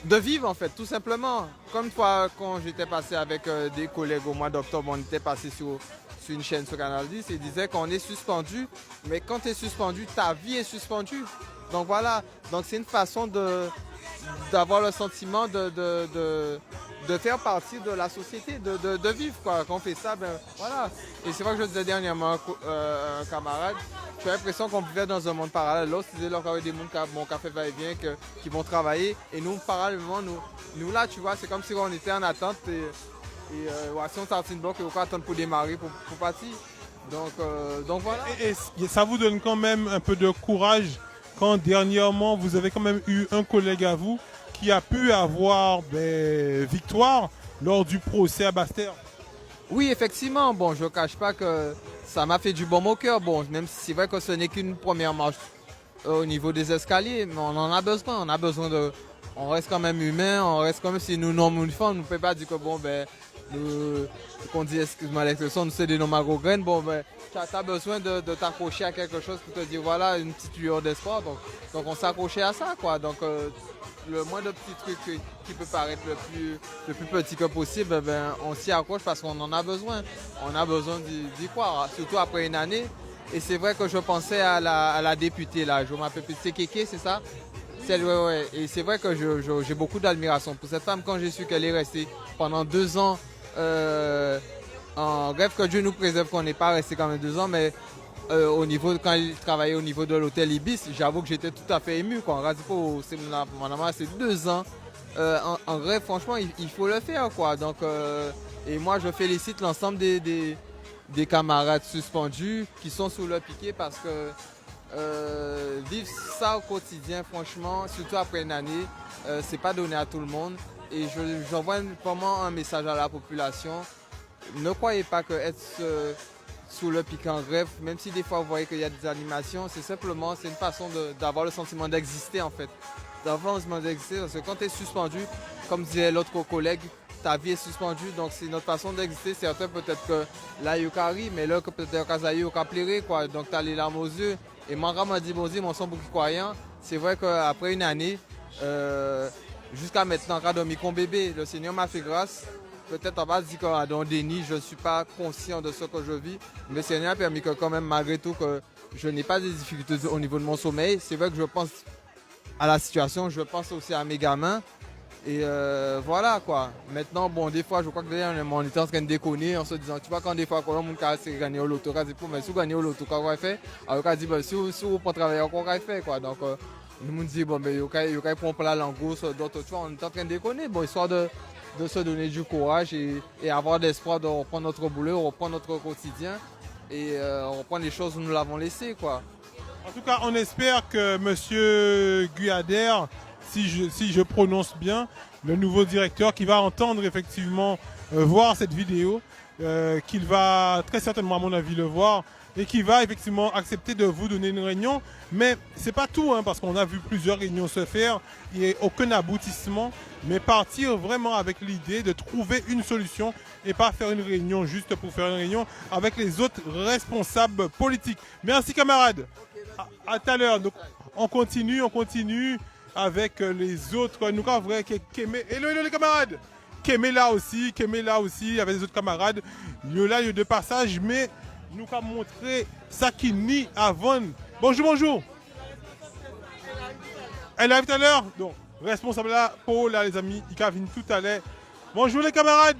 Speaker 6: vivre en fait, tout simplement. Comme une fois quand j'étais passé avec des collègues au mois d'octobre, on était passé sur une chaîne sur Canal 10 et disait qu'on est suspendu, mais quand tu es suspendu, ta vie est suspendue. Donc voilà, donc c'est une façon d'avoir le sentiment de faire partie de la société, de vivre quoi. Quand on fait ça, ben voilà. Et c'est vrai que je disais dernièrement un camarade, j'ai l'impression qu'on vivait dans un monde parallèle. L'autre disait qu'il y avait des gens mon café va-et-vient qui vont travailler. Et nous, parallèlement, nous là, tu vois, c'est comme si on était en attente et si on sortit une bloc et on attend pour démarrer, pour partir. Donc voilà.
Speaker 1: Et ça vous donne quand même un peu de courage quand dernièrement vous avez quand même eu un collègue à vous qui a pu avoir des victoires lors du procès à Basse-Terre.
Speaker 6: Oui, effectivement, bon, je ne cache pas que ça m'a fait du bon au cœur. Bon, même si c'est vrai que ce n'est qu'une première marche au niveau des escaliers, mais on en a besoin. On a besoin de. On reste quand même humain, on reste quand même, si nous non uniformes, on ne peut pas dire que bon, ben, nous, qu'on dit, excuse-moi l'expression, nous c'est des noms graines, bon, ben, tu as besoin de t'accrocher à quelque chose pour te dire, voilà, une petite lueur d'espoir. Donc on s'accrochait à ça, quoi. Donc, le moindre petit truc qui peut paraître le plus petit que possible, ben, on s'y accroche parce qu'on en a besoin. On a besoin d'y croire, surtout après une année. Et c'est vrai que je pensais à la députée, là, je m'appelle Kéké, c'est ça? Ouais. Et c'est vrai que j'ai beaucoup d'admiration pour cette femme quand j'ai su qu'elle est restée pendant 2 ans en grève, que Dieu nous préserve qu'on n'est pas resté quand même 2 ans, mais quand il travaillait au niveau de l'hôtel Ibis, j'avoue que j'étais tout à fait ému. C'est 2 ans en grève, franchement, il faut le faire, quoi. Donc, et moi, je félicite l'ensemble des camarades suspendus qui sont sous le piquet parce que vivre ça au quotidien, franchement, surtout après une année, c'est pas donné à tout le monde. Et j'envoie vraiment un message à la population. Ne croyez pas que être sous le piquet en grève, même si des fois vous voyez qu'il y a des animations, c'est une façon d'avoir le sentiment d'exister en fait. D'avoir le sentiment d'exister parce que quand tu es suspendu, comme disait l'autre collègue, ta vie est suspendue, donc c'est notre façon d'exister. Certains peut-être que là il y a ri, mais là peut-être qu'il y a pleurer, quoi. Donc tu as les larmes aux yeux. Et Manga m'a dit, bon Dieu, mon son beaucoup croyant. C'est vrai qu'après une année, jusqu'à maintenant, quand mon bébé, le Seigneur m'a fait grâce. Peut-être on va dire qu'à dans déni, je ne suis pas conscient de ce que je vis. Mais le Seigneur a permis que quand même, malgré tout, que je n'ai pas de difficultés au niveau de mon sommeil. C'est vrai que je pense à la situation, je pense aussi à mes gamins. Et voilà quoi. Maintenant, bon, des fois, je crois que on était en train de déconner en se disant, tu vois, quand des fois, quand on a gagné au loto, mais si vous gagnez au loto, quand on fait, alors on dit, si vous pour travailler, on va faire quoi. Donc, nous dit, bon, mais il y a pour la langouste, d'autres, tu vois, on est en train de déconner, bon, histoire de se donner du courage et avoir l'espoir de reprendre notre boulot, reprendre notre quotidien et reprendre les choses où nous l'avons laissé, quoi.
Speaker 1: En tout cas, on espère que M. Guyader, si je prononce bien, le nouveau directeur qui va entendre effectivement voir cette vidéo, qu'il va très certainement à mon avis le voir et qui va effectivement accepter de vous donner une réunion. Mais c'est pas tout, hein, parce qu'on a vu plusieurs réunions se faire, il n'y a aucun aboutissement, mais partir vraiment avec l'idée de trouver une solution et pas faire une réunion juste pour faire une réunion avec les autres responsables politiques. Merci camarades. À tout à l'heure. Donc on continue avec les autres. Nous avons vrai hello les camarades. Kémé là aussi avec les autres camarades. Il y a de passage, mais nous avons montré ça qui nie avant. Bonjour. Elle arrive tout à l'heure. Donc responsable là, Paul là les amis, il vient tout à l'heure. Bonjour les camarades.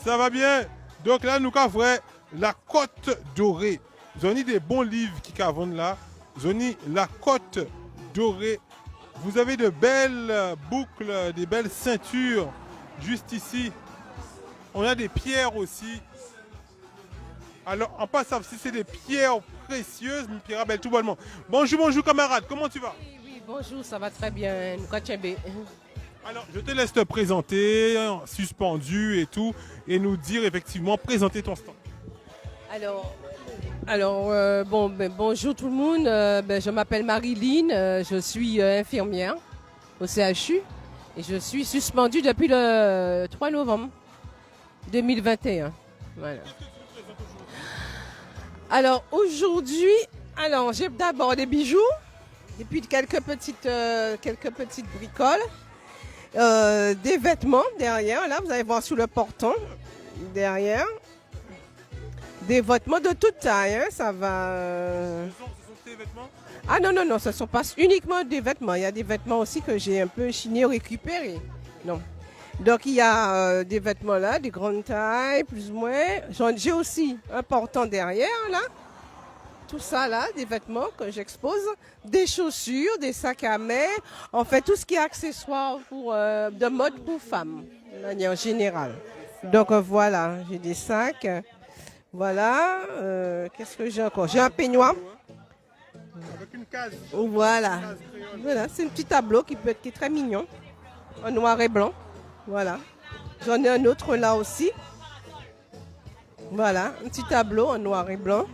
Speaker 1: Ça va bien? Donc là nous avons la Côte Dorée. Vous avez des bons livres qui vendent là. Vous avez la Côte Dorée. Vous avez de belles boucles, des belles ceintures juste ici. On a des pierres aussi. Alors, en passant, si c'est des pierres précieuses, une pierre belle tout bonnement. Bonjour camarade, comment tu vas?
Speaker 7: Oui, bonjour, ça va très bien.
Speaker 1: Alors, je te laisse te présenter, suspendu et tout, et nous dire effectivement, présenter ton stand.
Speaker 7: Bonjour tout le monde. Je m'appelle Marilyn, je suis infirmière au CHU et je suis suspendue depuis le 3 novembre 2021. Voilà. Alors aujourd'hui, j'ai d'abord des bijoux et puis quelques petites bricoles, des vêtements derrière. Là, vous allez voir sous le portant derrière. Des vêtements de toute taille, hein, ça va.
Speaker 1: Ce sont tes vêtements?
Speaker 7: Ah non, ce ne sont pas uniquement des vêtements. Il y a des vêtements aussi que j'ai un peu chinés, récupérés. Non. Donc il y a des vêtements là, des grandes tailles, plus ou moins. J'ai aussi un portant derrière là. Tout ça là, des vêtements que j'expose. Des chaussures, des sacs à main. En fait, tout ce qui est accessoire de mode pour femmes, de manière générale. Donc voilà, j'ai des sacs. Voilà, qu'est-ce que j'ai encore? J'ai un peignoir.
Speaker 1: Avec une case.
Speaker 7: Voilà, c'est un petit tableau qui est très mignon, en noir et blanc. Voilà. J'en ai un autre là aussi. Voilà, un petit tableau en noir et blanc.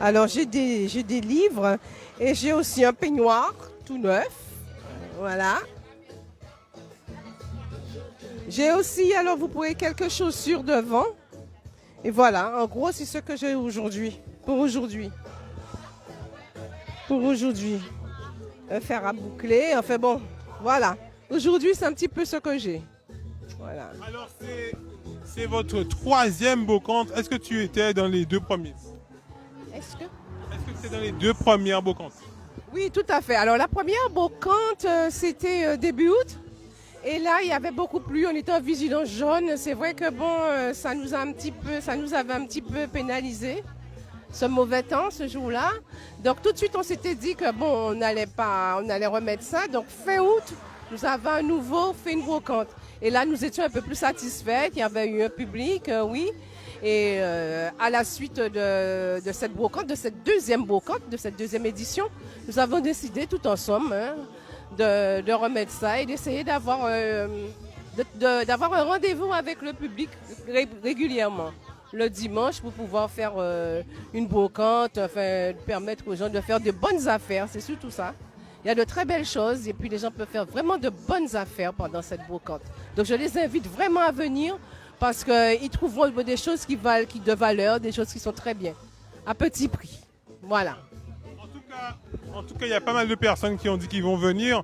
Speaker 7: Alors j'ai des livres et j'ai aussi un peignoir tout neuf. Voilà. J'ai aussi, alors vous pouvez quelques chaussures devant. Et voilà, en gros c'est ce que j'ai aujourd'hui. Pour aujourd'hui. Un fer à boucler, enfin bon, voilà. Aujourd'hui c'est un petit peu ce que j'ai. Voilà.
Speaker 1: Alors c'est votre 3e brocante. Est-ce que tu étais dans les 2 premiers?
Speaker 7: Est-ce que
Speaker 1: c'est dans les 2 premières brocantes?
Speaker 7: Oui, tout à fait. Alors la première brocante, c'était début août. Et là, il y avait beaucoup plu. On était en vigilance jaune. C'est vrai que bon, ça nous avait un petit peu pénalisé ce mauvais temps ce jour-là. Donc tout de suite, on s'était dit que bon, on allait remettre ça. Donc fin août, nous avons à nouveau fait une brocante. Et là, nous étions un peu plus satisfaits. Il y avait eu un public, oui. Et à la suite de cette brocante, de cette deuxième brocante, de cette deuxième édition, nous avons décidé tout ensemble de remettre ça et d'essayer d'avoir un rendez-vous avec le public régulièrement le dimanche pour pouvoir faire une brocante, enfin permettre aux gens de faire de bonnes affaires, c'est surtout ça. Il y a de très belles choses et puis les gens peuvent faire vraiment de bonnes affaires pendant cette brocante. Donc je les invite vraiment à venir parce qu'ils trouveront des choses qui de valeur, des choses qui sont très bien, à petit prix. Voilà.
Speaker 1: En tout cas, il y a pas mal de personnes qui ont dit qu'ils vont venir.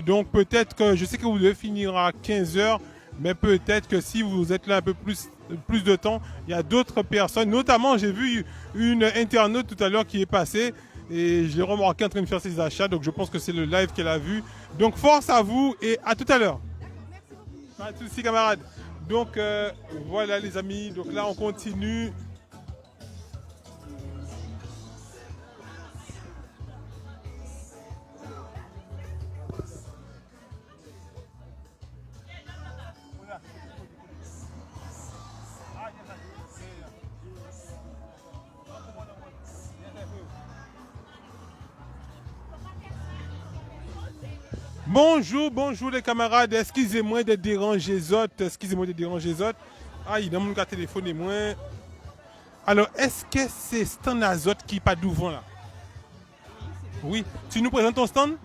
Speaker 1: Donc peut-être que, je sais que vous devez finir à 15h, mais peut-être que si vous êtes là un peu plus de temps, il y a d'autres personnes. Notamment, j'ai vu une internaute tout à l'heure qui est passée et je l'ai remarqué en train de faire ses achats. Donc je pense que c'est le live qu'elle a vu. Donc force à vous et à tout à l'heure. Pas de soucis, camarades. Donc voilà les amis. Donc là, on continue. Bonjour les camarades, excusez-moi de déranger les autres, Ah, il y a mon gars téléphone et moi. Alors, est-ce que c'est stand Azot qui n'est pas devant là? Oui, tu nous présentes ton stand?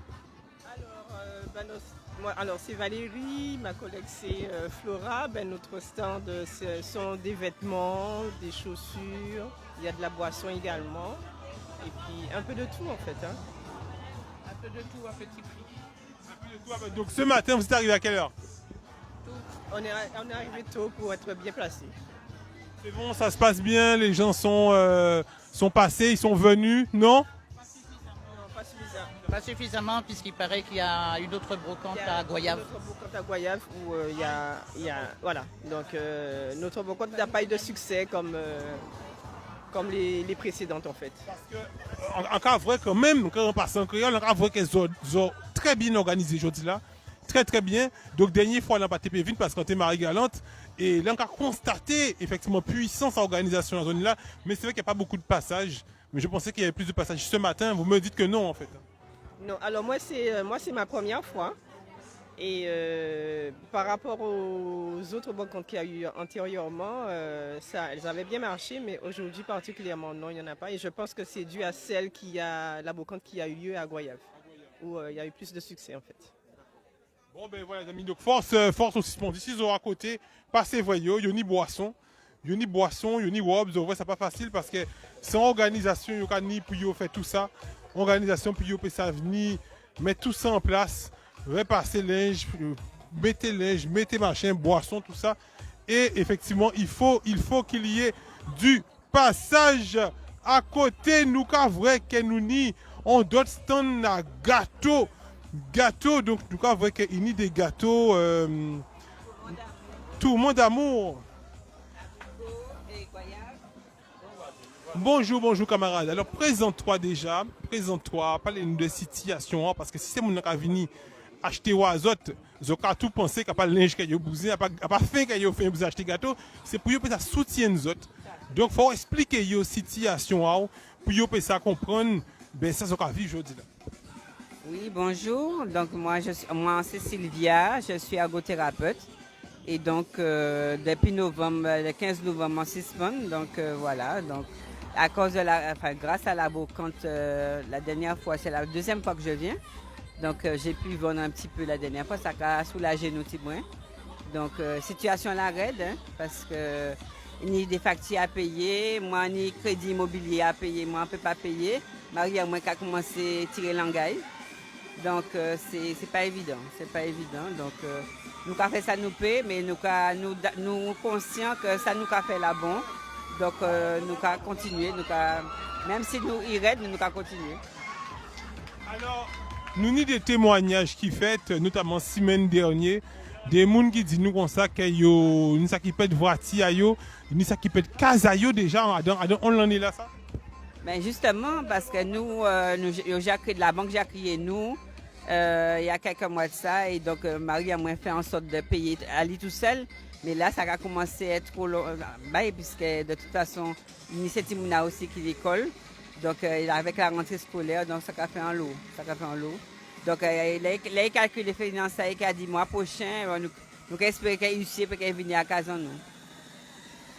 Speaker 8: Alors, c'est Valérie, ma collègue c'est Flora. Notre stand, ce sont des vêtements, des chaussures, il y a de la boisson également. Et puis un peu de tout en fait. Un peu de tout à petit prix.
Speaker 1: Donc ce matin, vous êtes arrivé à quelle heure?
Speaker 8: On est arrivé tôt pour être bien placé.
Speaker 1: C'est bon, ça se passe bien, les gens sont passés, ils sont venus, non?
Speaker 9: Pas suffisamment, puisqu'il paraît qu'il y a une autre brocante à Goyave.
Speaker 8: Une autre brocante à Goyave où voilà. Donc notre brocante n'a pas eu de succès comme les précédentes en fait.
Speaker 1: Parce que, en cas vrai quand même, quand on passe en créole, en cas vrai qu'elles sont très bien organisées aujourd'hui là. Très très bien. Donc dernière fois on n'a pas été vite parce qu'on était Marie-Galante. Et là on a constaté effectivement puissance en organisation dans la zone là. Mais c'est vrai qu'il n'y a pas beaucoup de passages. Mais je pensais qu'il y avait plus de passages ce matin. Vous me dites que non en fait.
Speaker 8: Non, alors moi c'est ma première fois. Et par rapport aux autres brocantes qu'il y a eu antérieurement, elles avaient bien marché, mais aujourd'hui particulièrement non, il n'y en a pas. Et je pense que c'est dû à la brocante qui a eu lieu à Goyave, où il y a eu plus de succès en fait.
Speaker 1: Bon ben voilà les amis, donc force au suspens. Ici ils auront à côté, passez voyou, il y a ni boisson, il y a ni wobs, c'est pas facile parce que sans organisation, il y a ni pour faire tout ça. Organisation pour ça venir mettre tout ça en place. Repasser linge, mettez machin, boisson, tout ça. Et effectivement, il faut qu'il y ait du passage à côté. Nous, qu'à vrai que nous ni, on doit stand à gâteau. Donc nous, qu'à vrai qu'il y a des gâteaux. Tout le monde d'amour. Bonjour camarade. Alors présente-toi déjà. Parlez-nous de situation. Parce que si c'est mon venu acheter aux autres, ils ont tout pensé qu'il n'y a pas de linge qu'ils ont bousé, qu'il n'y a pas faim qu'ils ont fait pour acheter gâteau. C'est pour qu'ils soutiennent les autres. Donc il faut expliquer la situation pour qu'ils comprennent ça ce qu'on vit aujourd'hui.
Speaker 10: Oui, bonjour. Donc moi c'est Sylvia, je suis ergothérapeute. Et donc, depuis novembre, le 15 novembre, on suspend. Donc, voilà. Donc, à cause de grâce à la brocante, la dernière fois, c'est la deuxième fois que je viens. Donc, j'ai pu vendre un petit peu la dernière fois. Ça a soulagé nos petits moins. Donc, situation là raide, hein, parce que ni des factures à payer, moi, ni crédit immobilier à payer, moi, on ne peut pas payer. Marie, moi, qui a commencé à tirer l'angaille. Donc, c'est pas évident. C'est pas évident. Donc, nous avons fait ça, nous paye, mais nous sommes conscients que ça nous a fait la bon. Donc, nous avons continué. Même si nous irons, nous avons continué.
Speaker 1: Alors, nous avons des témoignages qui fait, notamment semaine dernière, des gens qui disent nous comme ça que nous ça qui peut voiture, nous ça qui peut casa déjà on l'en est là ça.
Speaker 10: Ben justement parce que la banque j'ai créé nous il y a quelques mois de ça et donc Marie a moins fait en sorte de payer à lui tout seul. Mais là, ça a commencé à être trop long, puisque de toute façon, l'initiative a aussi qui l'école. Donc, avec la rentrée scolaire, donc ça a fait un lot. Donc, les calculs financiers qui a dit mois prochain, nous espérons qu'il y ait pour qu'il vienne à Kazan.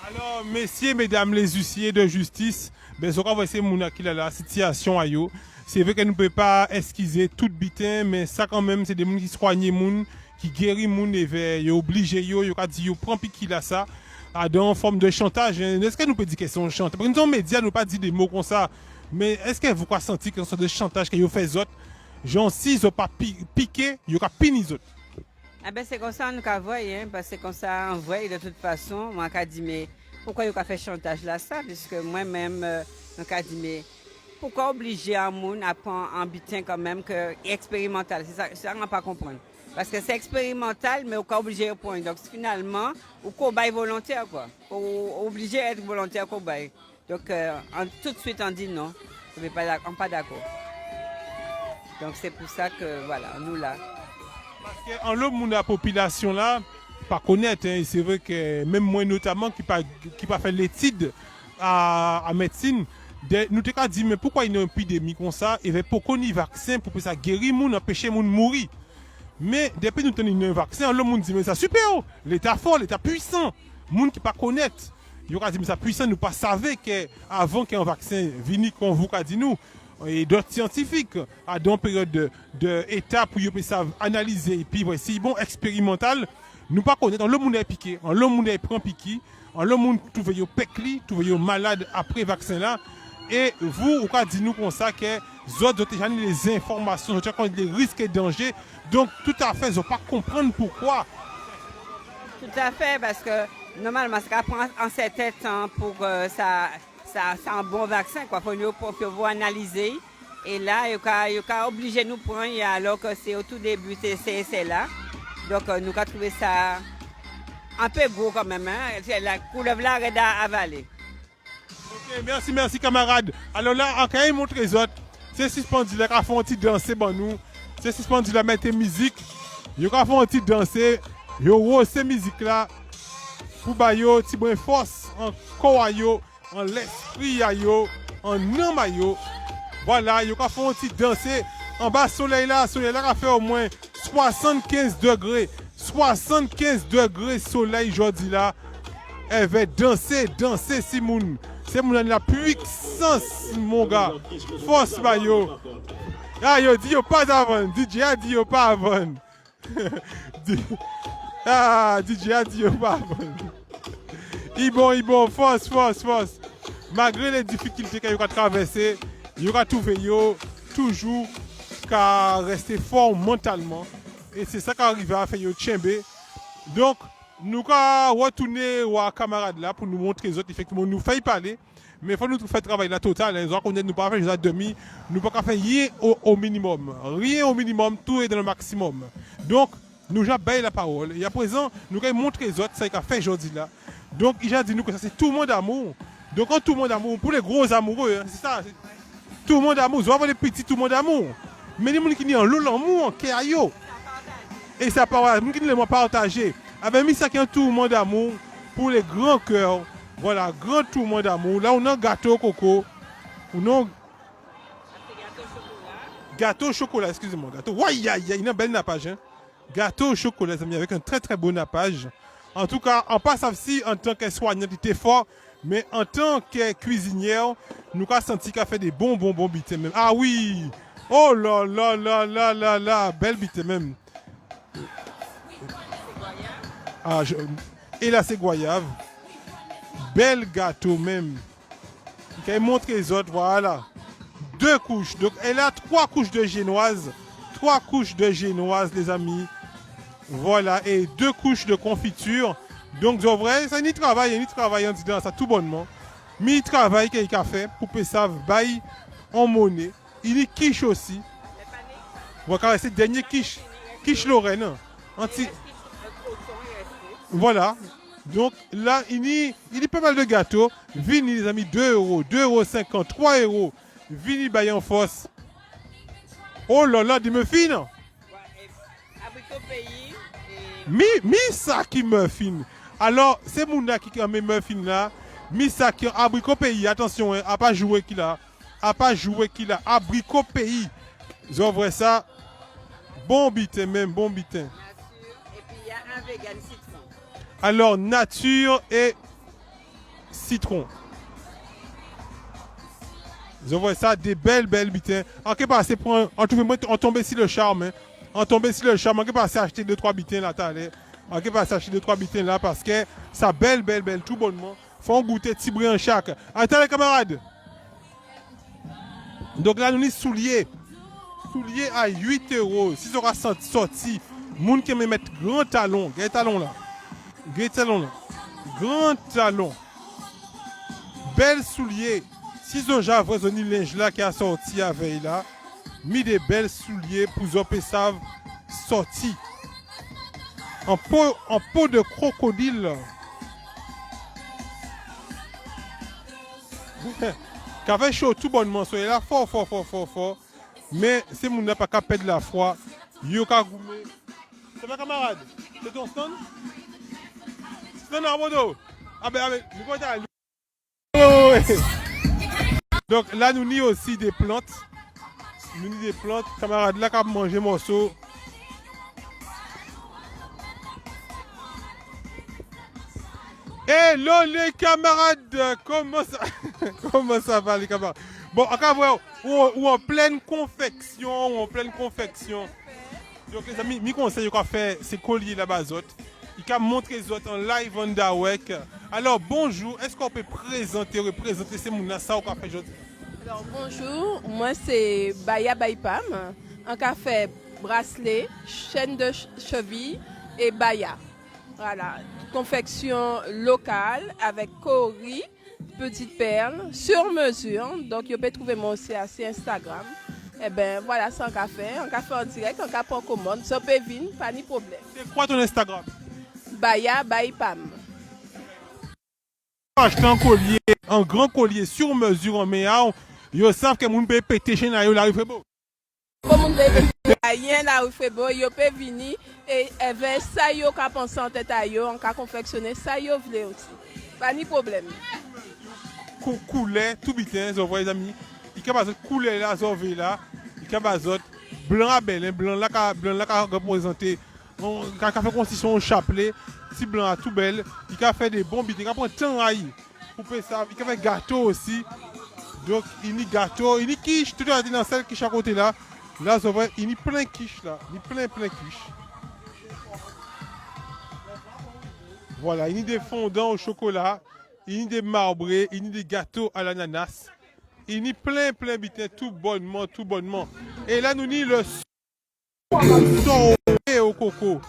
Speaker 1: Alors, messieurs, mesdames, les huissiers de justice, ben, ce qu'on va essayer de la situation à yo. C'est vrai que nous ne pouvons pas esquiser tout bitin, mais ça quand même, c'est des gens qui soignent, qui guérit moun et yo obligé yo dit yo prend piqué là ça dans forme de chantage. Est-ce que nous peut dire que c'est un chantage parce que nos médias nous pas dit des mots comme ça, mais est-ce que vous quoi senti que c'est de chantage que yo fait autres genre si ils ont pas piqué yo ka pini autres.
Speaker 10: Ah ben c'est comme ça nous ka voyer parce que comme ça en vrai de toute façon moi ka dit mais pourquoi yo ka fait chantage là ça puisque moi-même on ka dit mais pourquoi obliger un moun à prendre un butin quand même que expérimental, c'est ça on pas comprendre. Parce que c'est expérimental, mais on est obligé de prendre. Donc finalement, on cobaye volontaire, quoi. On est obligé d'être volontaire cobaye. Donc tout de suite, on dit non. On n'est pas d'accord. Donc c'est pour ça que, voilà, nous là.
Speaker 1: Parce qu'en l'homme, la population là, pas connaître, hein, c'est vrai que même moi notamment, qui pas fait l'étude à médecine, nous t'ai dit, mais pourquoi il y a une épidémie comme ça, et pourquoi il y a un vaccin pour que ça guérit, empêcher les gens de mourir. Mais depuis nous tenons un vaccin, le monde dit mais ça super, l'État fort, l'État puissant. Les gens qui ne connaissent pas, ils ont dit mais ça puissant, nous ne savaient pas qu'avant qu'un vaccin vienne comme vous dit nous, et d'autres scientifiques, dans une période d'état pour qu'ils analyser et puis si bon expérimental, nous ne connaissons pas, le monde est piqué, le monde est prend piqué, le monde trouve pécli, trouve malade après le vaccin là. Et vous dit nous comme ça que vous avez déjà les informations, vous avez les risques et dangers. Donc, tout à fait, ils ne pas comprendre pourquoi.
Speaker 10: Tout à fait, parce que normalement, ça prend un certain temps pour ça un bon vaccin. Il faut vous analyser. Et là, il a obligé de nous prendre alors que c'est au tout début, c'est là. Donc, nous avons trouvé ça un peu gros quand même. Hein? La couleuvre là, elle a avalé.
Speaker 1: Ok, merci camarade. Alors là, quand il montre les autres, c'est suspendu là, ils font un petit danser, bon nous. C'est suspendu là, mettre musique. Ils font un petit danser. Ils ont ces musiques là pour bailler petit brin force en corps en l'esprit en âme. Voilà, ils font un petit danser en bas soleil là a fait au moins 75 degrés. 75 degrés soleil aujourd'hui là. Elle va danser Simoun. C'est la puissance mon gars. Force bayo. Ah, yo dit yo pas avant. DJ a dit yo pas avant. DJ a dit yo pas avant. Il bon, force. Malgré les difficultés qu'il a traversées, il a trouvé toujours qu'à rester fort mentalement. Et c'est ça qui arrive à faire yo tchembe. Donc, nous allons retourner aux camarades là pour nous montrer les autres. Effectivement, nous faisons parler. Mais il faut nous faire travail la totale. Nous ne pas faire juste à demi. Nous ne pouvons pas faire rien au minimum. Rien au minimum, tout est dans le maximum. Donc, nous avons baillé la parole. Et à présent, nous allons montrer les autres ce qu'il a fait aujourd'hui là. Donc, il a dit nous que ça c'est tout le monde d'amour. Donc, quand tout le monde d'amour, pour les gros amoureux, hein, c'est ça. Tout le monde d'amour. Vous voyez les petits, tout le monde d'amour. Mais les gens qui ont l'amour, en kéayo. Et ça parle, les gens qui l'ont partagé. Avec mis ça qui est un tout le monde d'amour pour les grands cœurs. Voilà, grand tout le monde d'amour. Là, on a un gâteau coco. On a gâteau chocolat, excusez-moi. Gâteau. Ouais, il y a une belle nappage. Hein. Gâteau au chocolat, les amis, avec un très très beau nappage. En tout cas, en pas si en tant que soignante, il était fort, mais en tant que cuisinière, nous avons senti qu'elle fait des bons bites même. Ah oui! Oh là là là là là là! Belle bite même. Ah, et là, c'est goyave. Bel gâteau même. Elle montre les autres, voilà. 2 couches. Donc, elle a 3 couches de génoise. 3 couches de génoise, les amis. Voilà. Et 2 couches de confiture. Donc, c'est vrai, ça n'y travaille en disant ça tout bonnement. Mais il travaille qu'il a fait pour que ça vaille en monnaie. Il y quiche aussi. Voilà, c'est le dernier quiche. Quiche Lorraine. Voilà. Donc là, il y a pas mal de gâteaux. Vini, les amis, 2 €, 2,50 €, 3 €. Vini Bayan Fosse. Oh là là, des muffins. Mi ça qui muffin. Alors, c'est Mouna qui a mes muffins là. Mi ça qui abricot pays. Attention, hein, à pas jouer qu'il a. À pas jouer qu'il a. Abricot pays. J'ouvre ça. Bon bitin même, bon bitin.
Speaker 10: Et puis il y a un vegan citron.
Speaker 1: Alors, nature et citron. Je vois ça, des belles bitins. En quelque part, c'est pour on tombe sur le charme. Hein. On tombe sur le charme. En quelque part, c'est acheter 2-3 bitins là. En quelque part, c'est acheter 2-3 bitins là parce que ça belle, tout bonnement. Faut goûter petit brin chaque. Attends les camarades. Donc là, nous avons souliers. Souliers à 8 €. Si ça aura sorti, moun qui me mettre grand talon. Grand talon là. Grand talon. Belles souliers. Si vous avez un linge là qui a sorti à veille là, mis des belles souliers pour que ça sorti. En peau de crocodile. Qui avait chaud tout bonnement. Soyez là fort. Mais c'est mon n'a pas qu'à perdre la foi. Yo ka goumé. C'est ma camarade. C'est ton stand? Non, Bodo. Ah ben, donc là, nous avons aussi des plantes. Camarades, là, qui ont mangé morceau. Hello les camarades. Comment ça va les camarades? Bon, encore voir, ou en pleine confection. Donc les amis, mes conseils qu'on fait, c'est collier là-bas. Il a montré les autres en live on Dawek. Alors bonjour, est-ce qu'on peut représenter ces mounassa au café aujourd'hui?
Speaker 11: Alors bonjour, moi c'est Baya Baipam, un café bracelet, chaîne de cheville et Baya. Voilà, confection locale avec cori, petites perles, sur mesure. Donc vous pouvez trouver moi aussi sur Instagram. Eh bien voilà, c'est un café en direct, un café en commande, ça peut venir, pas de problème.
Speaker 1: C'est quoi ton Instagram?
Speaker 11: Baya Baipam.
Speaker 1: Acheter un grand collier sur mesure en méao, ils savent que moun peut péter chez nayo la rue beau.
Speaker 11: Comme on peut rien la rue beau, ils peuvent venir et avec ça yo ka penser en tête à yo, on ka confectionner ça yo vle aussi. Pas de problème.
Speaker 1: Couler tout bitin, vous voyez les amis, il ka bazot couler là, zové là, il ka bazot blanc à bel, blanc là ka représenter on a fait constitution au chapelet, si blanc à tout belle, il a fait des bons bits, il a pris temps à y couper ça, il a fait gâteau aussi. Donc il y a gâteau, il y a quiche, tout à dans celle qui est à côté là. Là, vous voyez, il y a plein de quiche là, il y a plein quiche. Voilà, il y a des fondants au chocolat, il y a des marbrés, il y a des gâteaux à l'ananas. Il y a plein bits, tout bonnement. Et là, nous avons le sorbet au coco.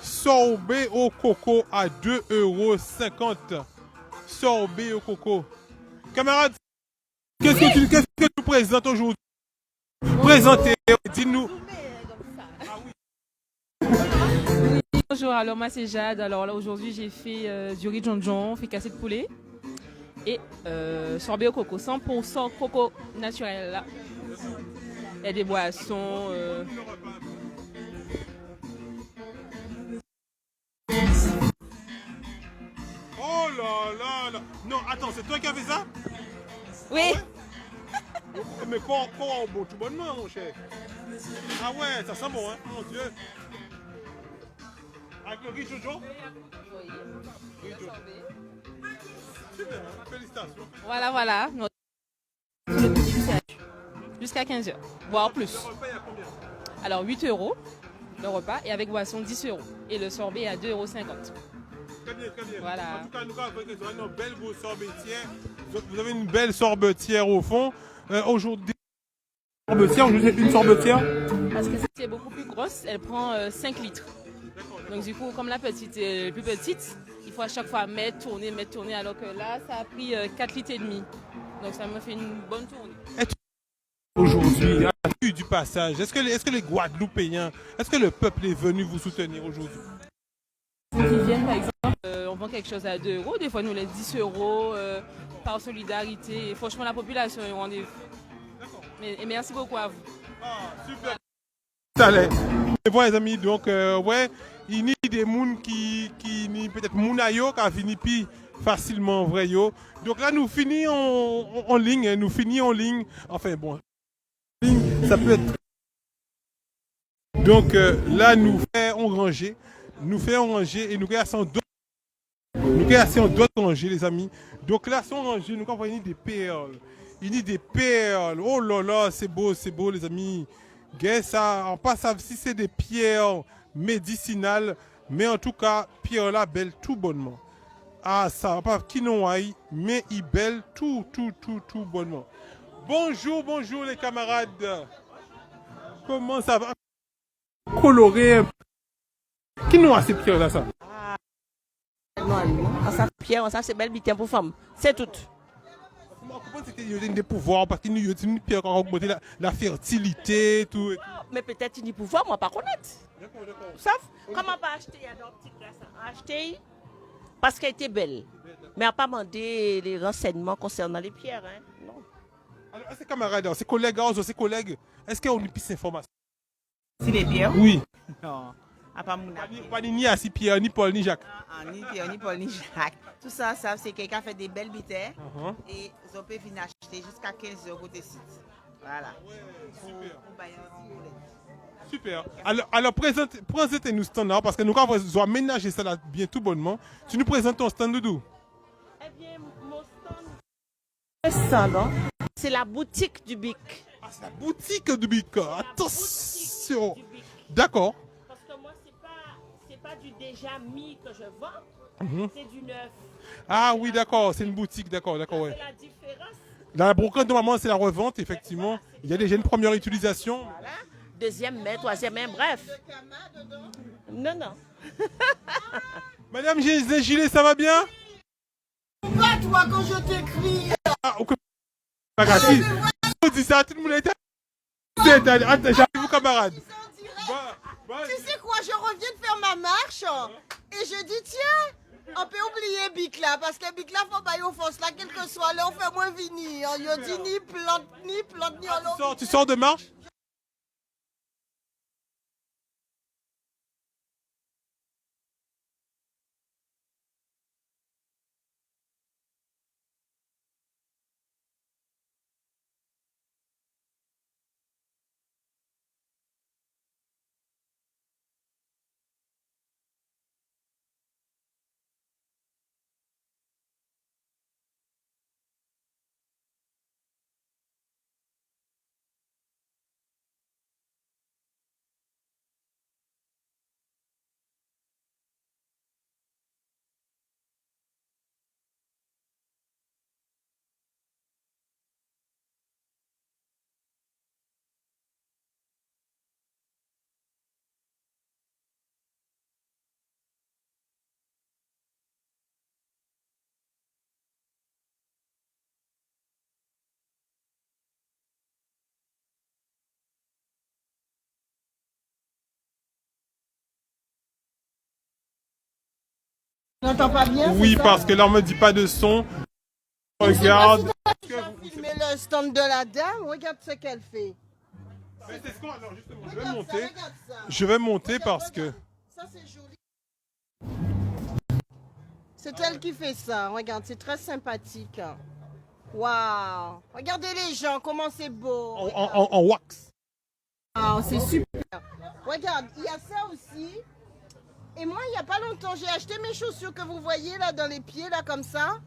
Speaker 1: Sorbet au coco à 2,50 €. Sorbet au coco. Camarades, qu'est-ce que tu présentes aujourd'hui? Présentez, dis-nous.
Speaker 12: Bonjour, alors moi c'est Jade. Alors là aujourd'hui j'ai fait du riz jonjon, fricassé de poulet et sorbet au coco, 100% coco naturel là. Il y a des boissons.
Speaker 1: Oh là. Non, attends, c'est toi qui as fait ça?
Speaker 12: Oui.
Speaker 1: Ah ouais? Mais quoi bon, tout bonnement, mon cher. Ah ouais, ça sent bon, hein, mon Dieu. Avec le riz Jojo? Super, félicitations.
Speaker 12: Voilà. Jusqu'à 15h, voire plus. Alors 8 € le repas et avec boisson 10 €. Et le sorbet à 2,50 €.
Speaker 1: Très bien.
Speaker 12: Voilà.
Speaker 1: En tout cas, nous avons une belle grosse sorbetière. Vous avez une belle sorbetière au fond. Aujourd'hui, une sorbetière.
Speaker 12: Parce que c'est beaucoup plus grosse, elle prend 5 litres. Donc du coup, comme la petite est plus petite, il faut à chaque fois mettre, tourner, alors que là, ça a pris 4 litres et demi. Donc ça me fait une bonne tournée.
Speaker 1: Aujourd'hui, à la vue du passage, est-ce que les Guadeloupéens, est-ce que le peuple est venu vous soutenir aujourd'hui?
Speaker 12: Ceux qui viennent, par exemple, on vend quelque chose à 2 €, des fois nous laisse 10 € par solidarité. Et franchement, la population est au rendez-vous. Et merci beaucoup à vous.
Speaker 1: Super. Allez. Et voilà les amis, donc il y a des gens qui peut-être Mounayo qui a fini plus facilement vrai yo. Donc là nous finissons en ligne, enfin bon. Ça peut être. Donc là nous faisons ranger et nous cassons d'autres rangées les amis. Donc là sont rangées, nous avons des perles. Il y a des perles. Oh là là, c'est beau les amis. Ça, on passe si c'est des pierres médicinales, mais en tout cas, pierre là belle tout bonnement. Ah ça, pas qui non aille, mais il belle tout bonnement. Bonjour les camarades. Comment ça va? Coloré. Qui nous a ces pierres là ça?
Speaker 13: Ça pierre, ça c'est belle bitin pour femme. C'est tout.
Speaker 1: C'était des pouvoirs parce qu'il y a une pierre qui a augmenté la fertilité, tout.
Speaker 13: Mais peut-être il y a des pouvoirs, moi pas connaître.
Speaker 1: D'accord.
Speaker 13: Sauf, comment pas acheter dans le petit glace? Acheter parce qu'elle était belle. Mais à pas demander les renseignements concernant les pierres. Hein? Non.
Speaker 1: Alors, ces camarades, ces collègues, est-ce qu'on a plus d'informations?
Speaker 14: Si les pierres?
Speaker 1: Oui.
Speaker 14: Non. À pas mon
Speaker 1: Pas ni Assis Pierre, ni Paul, ni Jacques.
Speaker 14: Ni Pierre, ni Paul, ni Jacques. Tout ça, c'est quelqu'un qui fait des belles bitaires. Et ils ont pu venir acheter jusqu'à 15 € côté site. Voilà.
Speaker 1: Super. Alors présentez-nous standard parce que nous avons aménager ça là bien tout bonnement. Tu nous présentes ton stand d'où?
Speaker 13: Eh bien, mon stand, c'est la boutique du Bic.
Speaker 1: Ah, c'est la boutique du Bic. Attention. D'accord.
Speaker 13: Parce que moi, c'est pas du déjà mis que je vends, c'est du neuf.
Speaker 1: Ah oui, d'accord, c'est une boutique, d'accord, ouais.
Speaker 13: C'est la différence.
Speaker 1: Dans la brocante, normalement, c'est la revente, effectivement. Il y a déjà une première utilisation.
Speaker 13: Voilà. Deuxième main, troisième main, bref. Non.
Speaker 1: Madame Gilet, ça va bien?
Speaker 15: Pas toi quand je t'écris.
Speaker 1: Ah, ok. Si on dit ça, tout le monde est. J'arrive, camarade.
Speaker 15: Tu sais quoi, je reviens de faire ma marche et je dis tiens, on peut oublier Bic là parce que Bic là faut pas y offense là, quel que soit là, on fait moins venir. On dit ni plante ni on.
Speaker 1: Tu sors de marche?
Speaker 15: On n'entend pas bien?
Speaker 1: Oui, parce que là, on me dit pas de son. Regarde.
Speaker 15: Filmer le stand de la dame, regarde ce qu'elle fait.
Speaker 1: C'est ce qu'on. Alors justement, je vais monter parce que.
Speaker 15: Ça c'est joli. C'est elle qui fait ça. Regarde, c'est très sympathique. Waouh! Regardez les gens, comment c'est beau.
Speaker 1: En wax.
Speaker 15: Ah, c'est super. Regarde, il y a ça aussi. Et moi, il n'y a pas longtemps, j'ai acheté mes chaussures que vous voyez là dans les pieds, là comme ça.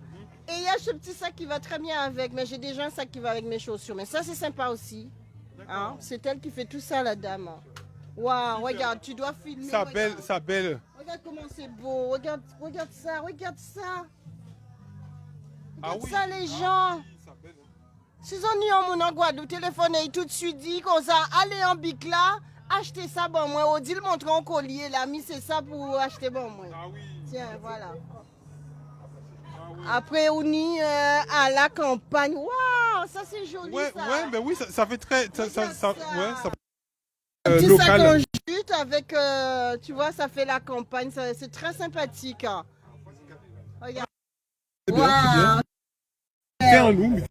Speaker 15: Et il y a ce petit sac qui va très bien avec, mais j'ai déjà un sac qui va avec mes chaussures. Mais ça, c'est sympa aussi. Hein? C'est elle qui fait tout ça, la dame. Waouh, regarde, tu dois filmer.
Speaker 1: Ça belle.
Speaker 15: Regarde comment c'est beau. Regarde ça, regarde ça.
Speaker 1: Ah
Speaker 15: Regarde
Speaker 1: oui.
Speaker 15: ça, les gens. Si on y a mon Guadeloupe, téléphone et tout de suite dit qu'on ça, allez en bic là, achetez ça bon moi. On dit le montrer en collier là, mais c'est ça pour acheter bon moi.
Speaker 1: Ah oui.
Speaker 15: Tiens, voilà. Après, on y à la campagne. Waouh, ça c'est joli.
Speaker 1: Ouais,
Speaker 15: ça.
Speaker 1: ouais, ben oui, ça fait très. Ouais, ça
Speaker 15: Un petit
Speaker 1: local.
Speaker 15: sac en jute avec, tu vois, ça fait la campagne. C'est très sympathique. Hein. Regarde.
Speaker 1: C'est bien, c'est bien. C'est un loup, mais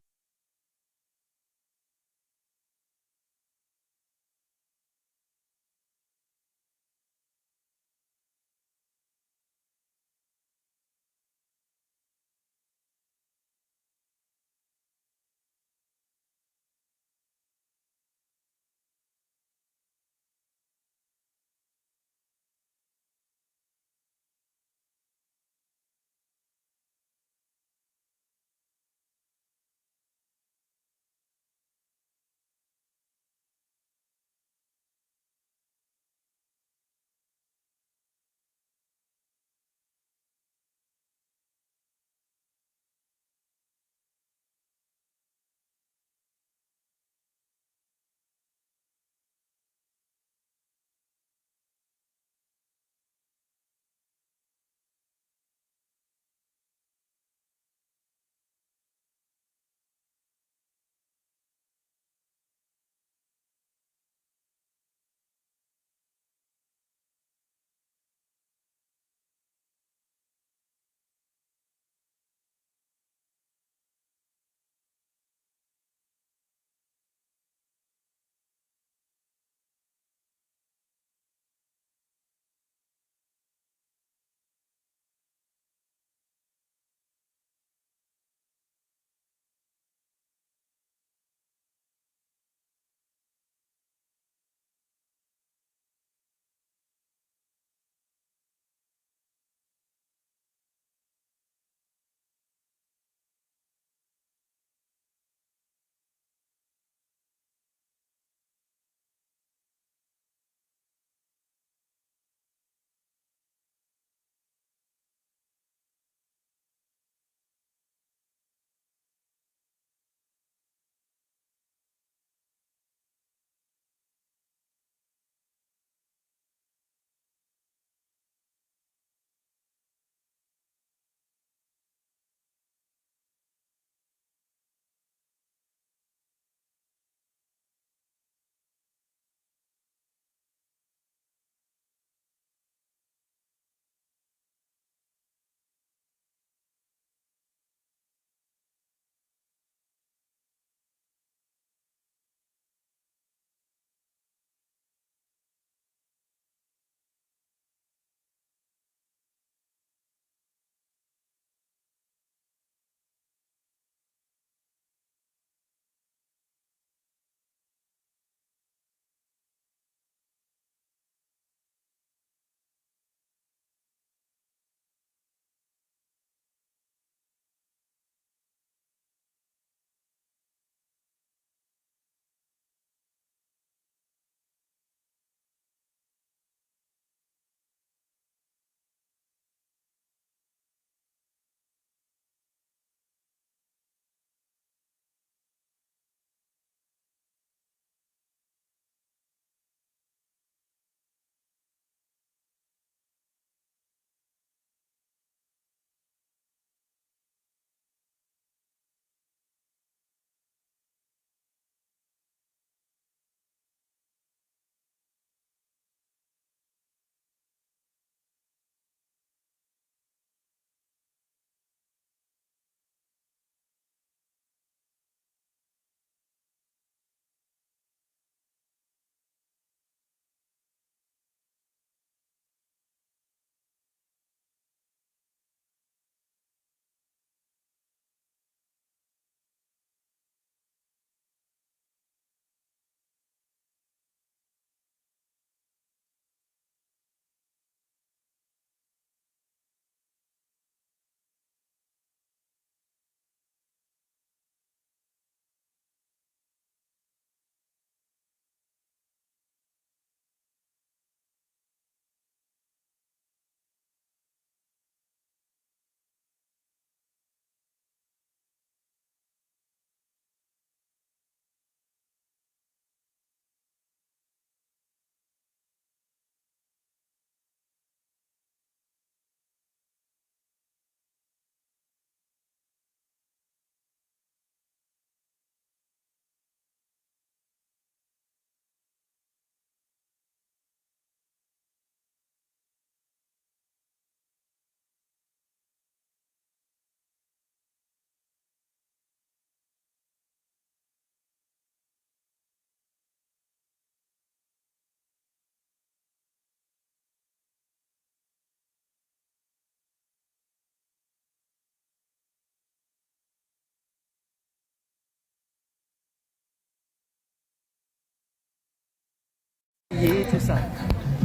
Speaker 16: contre ça.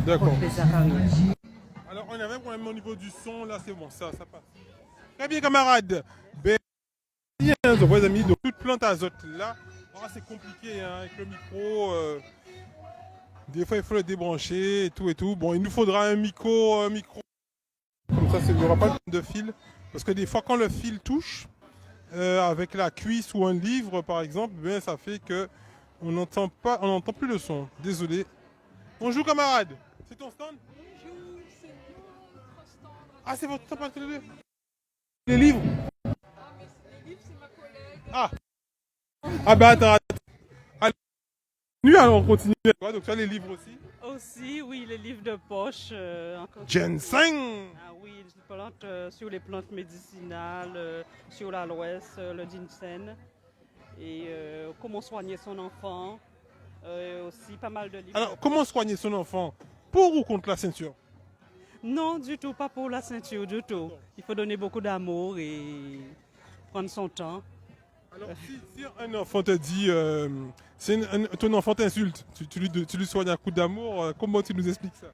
Speaker 1: D'accord.
Speaker 16: Contre les acariens.
Speaker 1: Alors, on a même problème au niveau du son, là, c'est bon, ça passe. Très bien, camarades. Ben, bien, les amis, donc toute plante azote là, c'est compliqué hein, avec le micro. Des fois, il faut le débrancher et tout. Bon, il nous faudra un micro. Comme ça, il n'y aura pas de fil. Parce que des fois, quand le fil touche, avec la cuisse ou un livre, par exemple, ben, ça fait que on n'entend plus le son. Désolé. Bonjour, camarade. C'est ton stand? Ah, c'est votre stand, les livres? Ah ben attends. Alors on continue. Donc tu as les livres aussi?
Speaker 17: Aussi, oui, les livres de poche.
Speaker 1: Ginseng!
Speaker 17: Ah oui, sur les plantes médicinales, sur l'aloès, le ginseng. Et comment soigner son enfant. Aussi pas mal de livres.
Speaker 1: Alors comment soigner son enfant? Pour ou contre la ceinture?
Speaker 17: Non, du tout, pas pour la ceinture, du tout. Il faut donner beaucoup d'amour et prendre son temps.
Speaker 1: Alors, si un enfant te dit, ton enfant t'insulte, tu lui soignes un coup d'amour, comment tu nous expliques ça?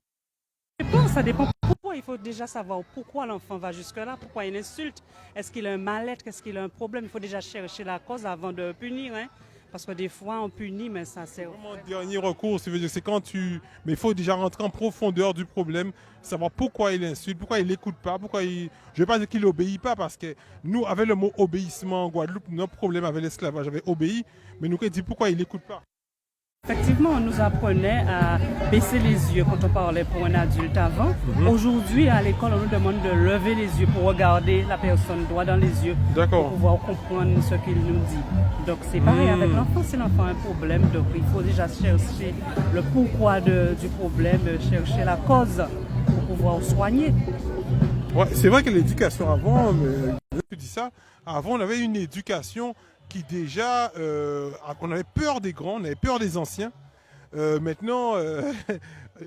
Speaker 17: Ça dépend pourquoi. Il faut déjà savoir pourquoi l'enfant va jusque-là, pourquoi il insulte. Est-ce qu'il a un mal-être, est-ce qu'il a un problème? Il faut déjà chercher la cause avant de punir. Hein? Parce que des fois, on punit, mais ça c'est...
Speaker 1: Vraiment, dernier recours, c'est quand tu... Mais il faut déjà rentrer en profondeur du problème, savoir pourquoi il insulte, pourquoi il n'écoute pas, pourquoi il... Je ne vais pas dire qu'il n'obéit pas, parce que nous, avec le mot obéissement en Guadeloupe, notre problème avec l'esclavage avait obéi, mais nous, on dit pourquoi il n'écoute pas.
Speaker 17: Effectivement, on nous apprenait à baisser les yeux quand on parlait pour un adulte avant. Aujourd'hui, à l'école, on nous demande de lever les yeux pour regarder la personne droit dans les yeux, pour pouvoir comprendre ce qu'il nous dit. Donc c'est pareil avec l'enfant, si l'enfant a un problème, donc il faut déjà chercher le pourquoi du problème, chercher la cause pour pouvoir soigner.
Speaker 1: Ouais, c'est vrai que l'éducation avant, je dis ça, avant on avait une éducation qui déjà, on avait peur des grands, on avait peur des anciens. Maintenant,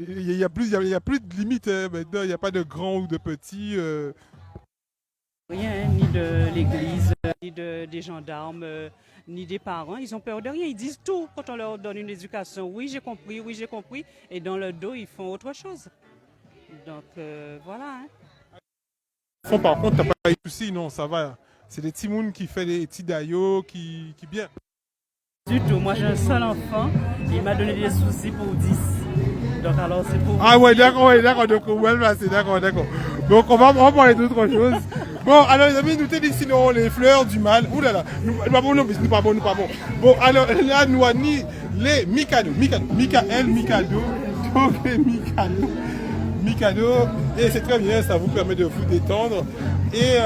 Speaker 1: il n'y a plus de limite. Maintenant, il n'y a pas de grands ou de petits.
Speaker 17: Rien, ni de l'église, ni des gendarmes, ni des parents. Ils ont peur de rien. Ils disent tout quand on leur donne une éducation. Oui, j'ai compris, oui, j'ai compris. Et dans le dos, ils font autre chose. Donc, voilà.
Speaker 1: Hein. Par contre, tu n'as pas eu de soucis, non, ça va. C'est des petits mouns qui font des petits daillots, qui bien.
Speaker 17: Du tout, moi j'ai un seul enfant, il m'a donné des soucis pour 10. Donc alors c'est pour...
Speaker 1: Ah ouais, d'accord, donc ouais, c'est d'accord. Donc on va parler d'autre chose. Bon, alors les amis, nous dessinerons les fleurs du mal. Ouh là là, nous pas bon. Bon, alors là, nous avons ni les Mikado, donc les Mikado, et c'est très bien, ça vous permet de vous détendre. Et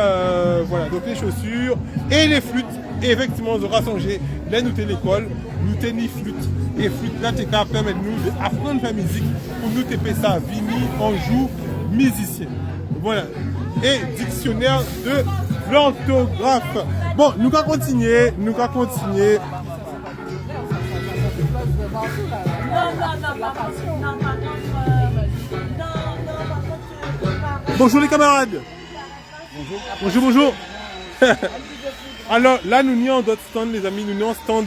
Speaker 1: voilà, donc les chaussures et les flûtes. Et effectivement, on aura songé, là nous t'es l'école, nous t'es ni flûte. Et flûte là, t'es capable de permettre nous d'apprendre la musique pour nous taper ça, vini, on joue, musicien. Voilà. Et dictionnaire de l'orthographe. Bon, nous allons continuer. Bonjour les camarades. Bonjour. Alors là, nous n'y avons d'autres stands, les amis, nous n'y avons stand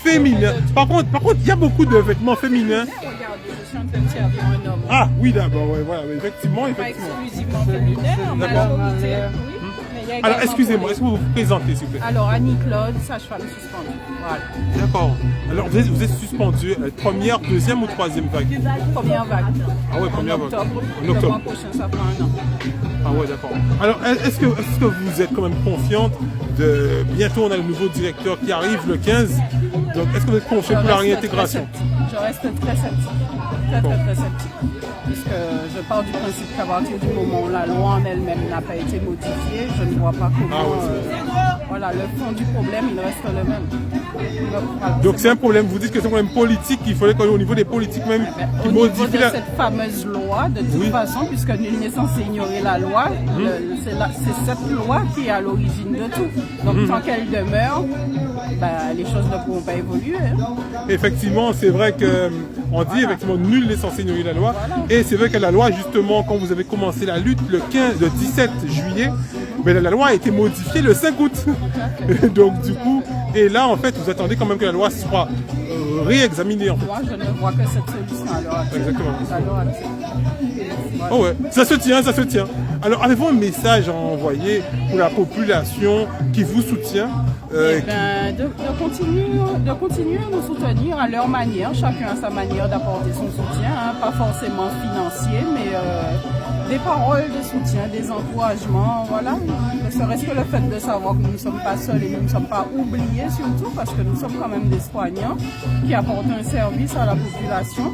Speaker 1: féminin. Par contre, il y a beaucoup de vêtements féminins.
Speaker 18: Regardez, je suis en train de servir un homme.
Speaker 1: Ah oui, d'abord, ouais, voilà, effectivement.
Speaker 18: Pas exclusivement féminin,
Speaker 1: d'accord. Alors, excusez-moi, est-ce que vous vous présentez, s'il vous plaît?
Speaker 18: Alors, Annie-Claude, sage-femme suspendue. Voilà.
Speaker 1: D'accord. Alors, vous êtes suspendu, première, deuxième ou troisième vague?
Speaker 18: Première vague.
Speaker 1: Ah ouais, première vague.
Speaker 18: En octobre. Le mois prochain, ça fera un an.
Speaker 1: Ah ouais, d'accord. Alors, est-ce que vous êtes quand même confiante de... Bientôt, on a le nouveau directeur qui arrive le 15. Donc, est-ce que vous êtes confiante pour la réintégration?
Speaker 18: Je reste très sceptique. Très sceptique. Puisque je pars du principe qu'à partir du moment où la loi en elle-même n'a pas été modifiée, je ne vois pas comment... voilà, le fond du problème, il reste le même.
Speaker 1: Donc c'est un problème, vous dites que c'est un problème politique, qu'il faudrait qu'au niveau des politiques même qui modifient
Speaker 18: cette fameuse loi, de toute façon, puisque nul n'est censé ignorer la loi, c'est cette loi qui est à l'origine de tout. Donc tant qu'elle demeure, les choses ne pourront pas évoluer. Hein.
Speaker 1: Effectivement, c'est vrai qu'on dit effectivement nul n'est censé ignorer la loi. Et c'est vrai que la loi, justement, quand vous avez commencé la lutte le 17 juillet, la loi a été modifiée le 5 août. Donc du coup, et là en fait, vous attendez quand même que la loi soit réexaminer en fait.
Speaker 18: Moi, je ne vois que cette solution à l'heure actuelle.
Speaker 1: Exactement.
Speaker 18: À l'heure actuelle. Voilà.
Speaker 1: Oh ouais, ça se tient, ça se tient. Alors, avez-vous un message à envoyer pour la population qui vous soutient
Speaker 18: de continuer à nous soutenir à leur manière, chacun a sa manière d'apporter son soutien, hein, pas forcément financier, mais des paroles de soutien, des encouragements, voilà. Ne serait-ce que le fait de savoir que nous ne sommes pas seuls et nous ne sommes pas oubliés surtout, parce que nous sommes quand même des soignants qui apportent un service à la population.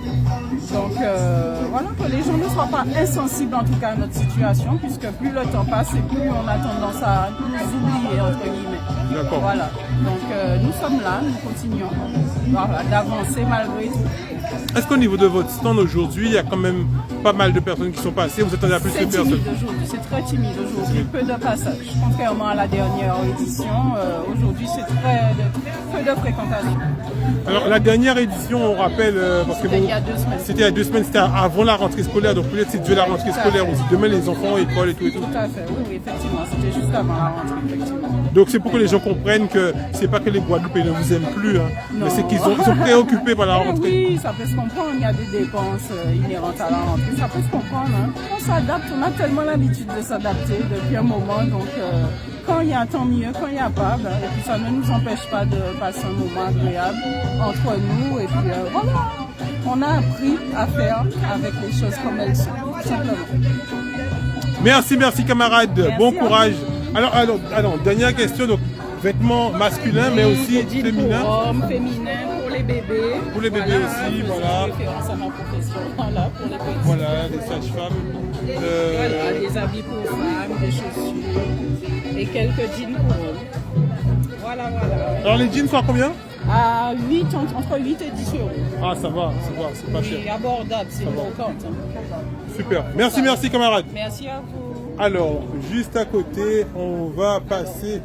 Speaker 18: Donc voilà, que les gens ne soient pas insensibles en tout cas à notre situation, puisque plus le temps passe et plus on a tendance à nous oublier, entre guillemets.
Speaker 1: D'accord.
Speaker 18: Voilà, donc nous sommes là, nous continuons d'avancer malgré tout.
Speaker 1: Est-ce qu'au niveau de votre stand aujourd'hui, il y a quand même pas mal de personnes qui sont passées? Vous attendez à plus de personnes?
Speaker 18: C'est très timide aujourd'hui, peu de passages. Contrairement à la dernière édition, aujourd'hui c'est peu de fréquentation.
Speaker 1: Alors la dernière édition, on rappelle, parce que
Speaker 18: c'était il y a 2 semaines.
Speaker 1: C'était il y a 2 semaines, c'était avant la rentrée scolaire, donc peut-être c'est dû à la rentrée scolaire aussi. Demain les enfants, école et tout et tout.
Speaker 18: Tout à fait, oui, effectivement, c'était juste avant la rentrée, effectivement.
Speaker 1: Donc c'est pour que les gens comprennent que c'est pas que les Guadeloupéens ne vous aiment plus, hein, mais c'est qu'ils sont préoccupés par la rentrée.
Speaker 18: Oui, ça peut se comprendre, il y a des dépenses inhérentes à la rentrée, ça peut se comprendre. Hein. On s'adapte, on a tellement l'habitude de s'adapter depuis un moment, donc quand il y a tant mieux, quand il n'y a pas, et puis ça ne nous empêche pas de passer un moment agréable entre nous, et puis voilà, on a appris à faire avec les choses comme elles sont, tout simplement.
Speaker 1: Merci camarades, bon courage. Alors, dernière question, donc vêtements masculins mais aussi féminins.
Speaker 18: Pour hommes, féminins, pour les bébés.
Speaker 1: Pour les bébés aussi, voilà.
Speaker 18: Référence à ma profession, voilà, pour les petits.
Speaker 1: Voilà, des sages-femmes.
Speaker 18: Voilà, des habits pour femmes, des chaussures et quelques jeans pour hommes. Voilà.
Speaker 1: Alors les jeans sont à combien?
Speaker 18: À 8, entre 8 et 10 euros.
Speaker 1: Ah ça va, c'est pas cher.
Speaker 18: C'est abordable, c'est brocante.
Speaker 1: Super, merci camarades.
Speaker 18: Merci à vous.
Speaker 1: Alors, juste à côté, on va passer.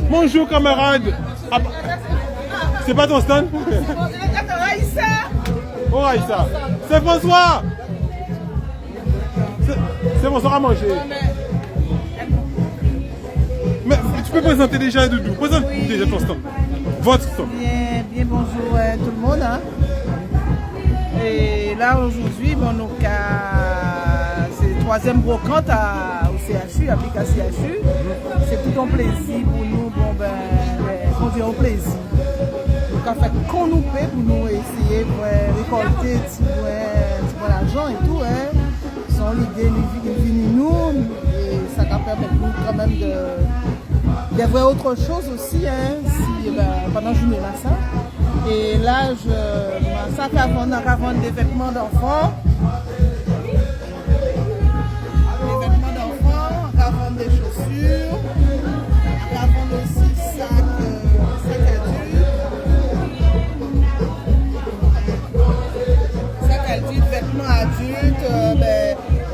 Speaker 1: Bonjour camarades. Ah, c'est pas ton stand? Oh Aïssa, c'est François. C'est François à manger. Mais tu peux présenter déjà Doudou. Présente déjà ton stand. Votre stand.
Speaker 16: Bien bonjour tout le monde. Hein. Et là aujourd'hui, c'est le 3e brocante au CHU, appliqué à CHU. C'est tout un plaisir pour nous, on dit un plaisir. Donc on fait qu'on nous paie pour nous essayer de récolter l'argent et tout. Hein. Sans l'idée de venir nous, et ça va permettre nous quand même de voir autre chose aussi, hein, pendant la journée là ça. Et là, ça fait avant des vêtements d'enfants. Avant des chaussures, avant aussi sacs adultes, vêtements adultes,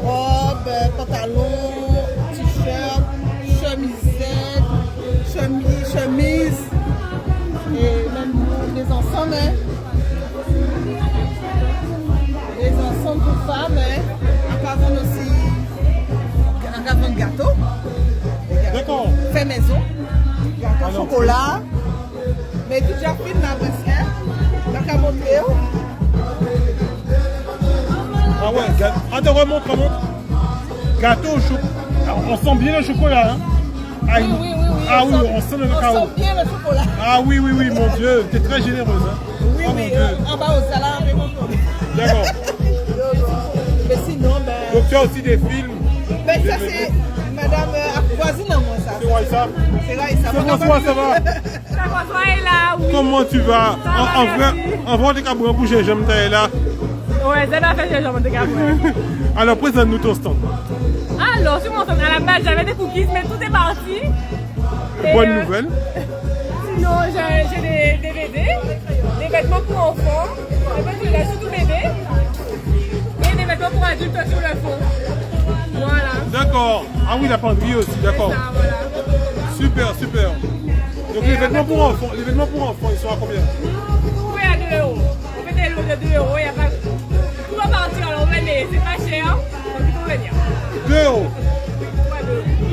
Speaker 16: robes, pantalons, t-shirts, chemises, et même les ensembles, hein. Les ensembles pour femmes, hein. Avant aussi, avant de gâteau.
Speaker 1: D'accord.
Speaker 16: Fait maison. Gâteau chocolat. Mais tout déjà fait dans la brisquette. Donc à montrer.
Speaker 1: Ah ouais, remonte. Gâteau au chocolat. On sent bien le chocolat, hein?
Speaker 16: Oui.
Speaker 1: Ah oui, on sent le cacao.
Speaker 16: On sent bien le chocolat.
Speaker 1: Ah oui, mon Dieu, t'es très généreuse, hein?
Speaker 16: Oui, mais en bas au salade, mais bon.
Speaker 1: D'accord.
Speaker 16: Mais sinon,
Speaker 1: donc tu as aussi des films.
Speaker 16: Mais ça c'est Madame voisine à moi ça.
Speaker 1: C'est Raïssa.
Speaker 16: C'est Raïssa.
Speaker 1: C'est François, ça va?
Speaker 11: François est là, oui.
Speaker 1: Comment tu vas? En vrai, t'es cabouin pour j'aime t'es là.
Speaker 11: Ouais, c'est la fête de j'aime t'es cabouin.
Speaker 1: Alors présente-nous ton stand.
Speaker 11: Alors, sur mon stand, à la base, j'avais des cookies, mais tout est parti.
Speaker 1: Bonne nouvelle.
Speaker 11: Sinon, j'ai des DVD, des vêtements pour enfants, des vêtements surtout bébés, et des vêtements pour adultes sur le fond. Voilà.
Speaker 1: D'accord. Ah oui, la penderie aussi, d'accord.
Speaker 11: Ça, voilà.
Speaker 1: Super. Donc les vêtements pour enfants, ils sont à combien?
Speaker 11: Oui, à 2 euros. On fait des lots de 2 euros, il n'y a pas... Tout va partir, alors venez, c'est pas cher, donc il faut venir.
Speaker 1: 2 euros.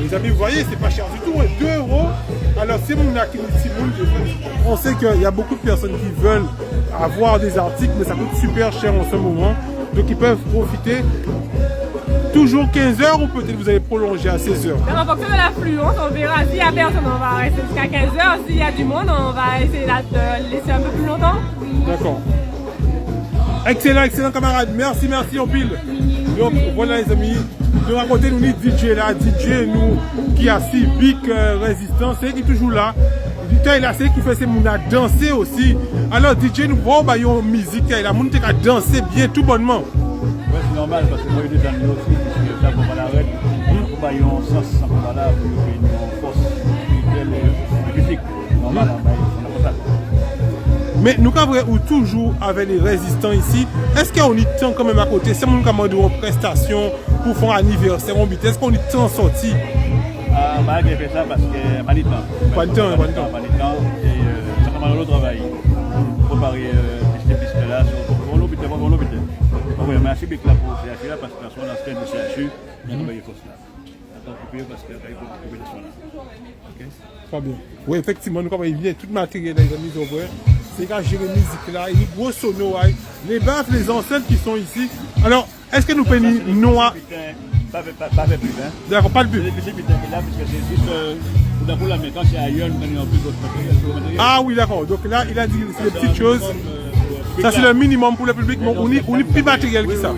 Speaker 1: Les amis, vous voyez, c'est pas cher du tout, 2 euros. Alors, si on sait qu'il y a beaucoup de personnes qui veulent avoir des articles, mais ça coûte super cher en ce moment. Donc, ils peuvent profiter. Toujours 15 h ou peut-être vous allez prolonger à 16 h?
Speaker 12: En fonction de l'affluence, on verra. S'il y a personne, on va rester jusqu'à 15 h. S'il y a du monde, on va essayer de laisser un peu plus longtemps.
Speaker 1: D'accord. Excellent, excellent camarade. Merci, merci en pile. Donc voilà les amis. De raconter nous ni DJ là, DJ nous qui a si big résistance, c'est qui est toujours là. DJ là, c'est qui fait ses moun à danser aussi. Alors DJ nous voit bah yon musique là, moun t'es à danser bien tout bonnement.
Speaker 19: Ouais, c'est normal parce que moi j'ai des amis aussi qui sont là pour l'arrêt. Pour bah yon sens sans pour là pour une force spirituelle et physique. Normal, on a pas ça.
Speaker 1: Mais nous avons toujours avec les résistants ici. Est-ce qu'on y tient quand même à côté? C'est mon commande de prestation pour faire un anniversaire. Est-ce qu'on y tient sorti?
Speaker 19: Bah, j'ai fait ça parce que pas de temps.
Speaker 1: Pas de temps, pas de temps.
Speaker 19: Pas de temps. Et ça commence le travail. Pour préparer ces pistes là pour l'hôpital. Oui, merci beaucoup pour CHU là parce que personne n'a fait de CHU. Il y a une bonne force là. Parce qu'il y a beaucoup de soins là. Ok?
Speaker 1: Très bien. Oui, effectivement, nous avons bien tout le matériel les amis au vrai. C'est quand j'ai la musique là, il y a gros sono, les baffes, les enceintes qui sont ici. Alors, est-ce que nous payons noir?
Speaker 19: Pas de pub, hein?
Speaker 1: D'accord, pas de pub.
Speaker 19: C'est petit là, parce que c'est juste pour la mais quand c'est ailleurs, nous prenons plus d'autres matériels.
Speaker 1: Ah oui, d'accord. Donc là, il a dit c'est des petites choses. Ça, c'est le minimum pour le public, mais on est plus matériel que ça.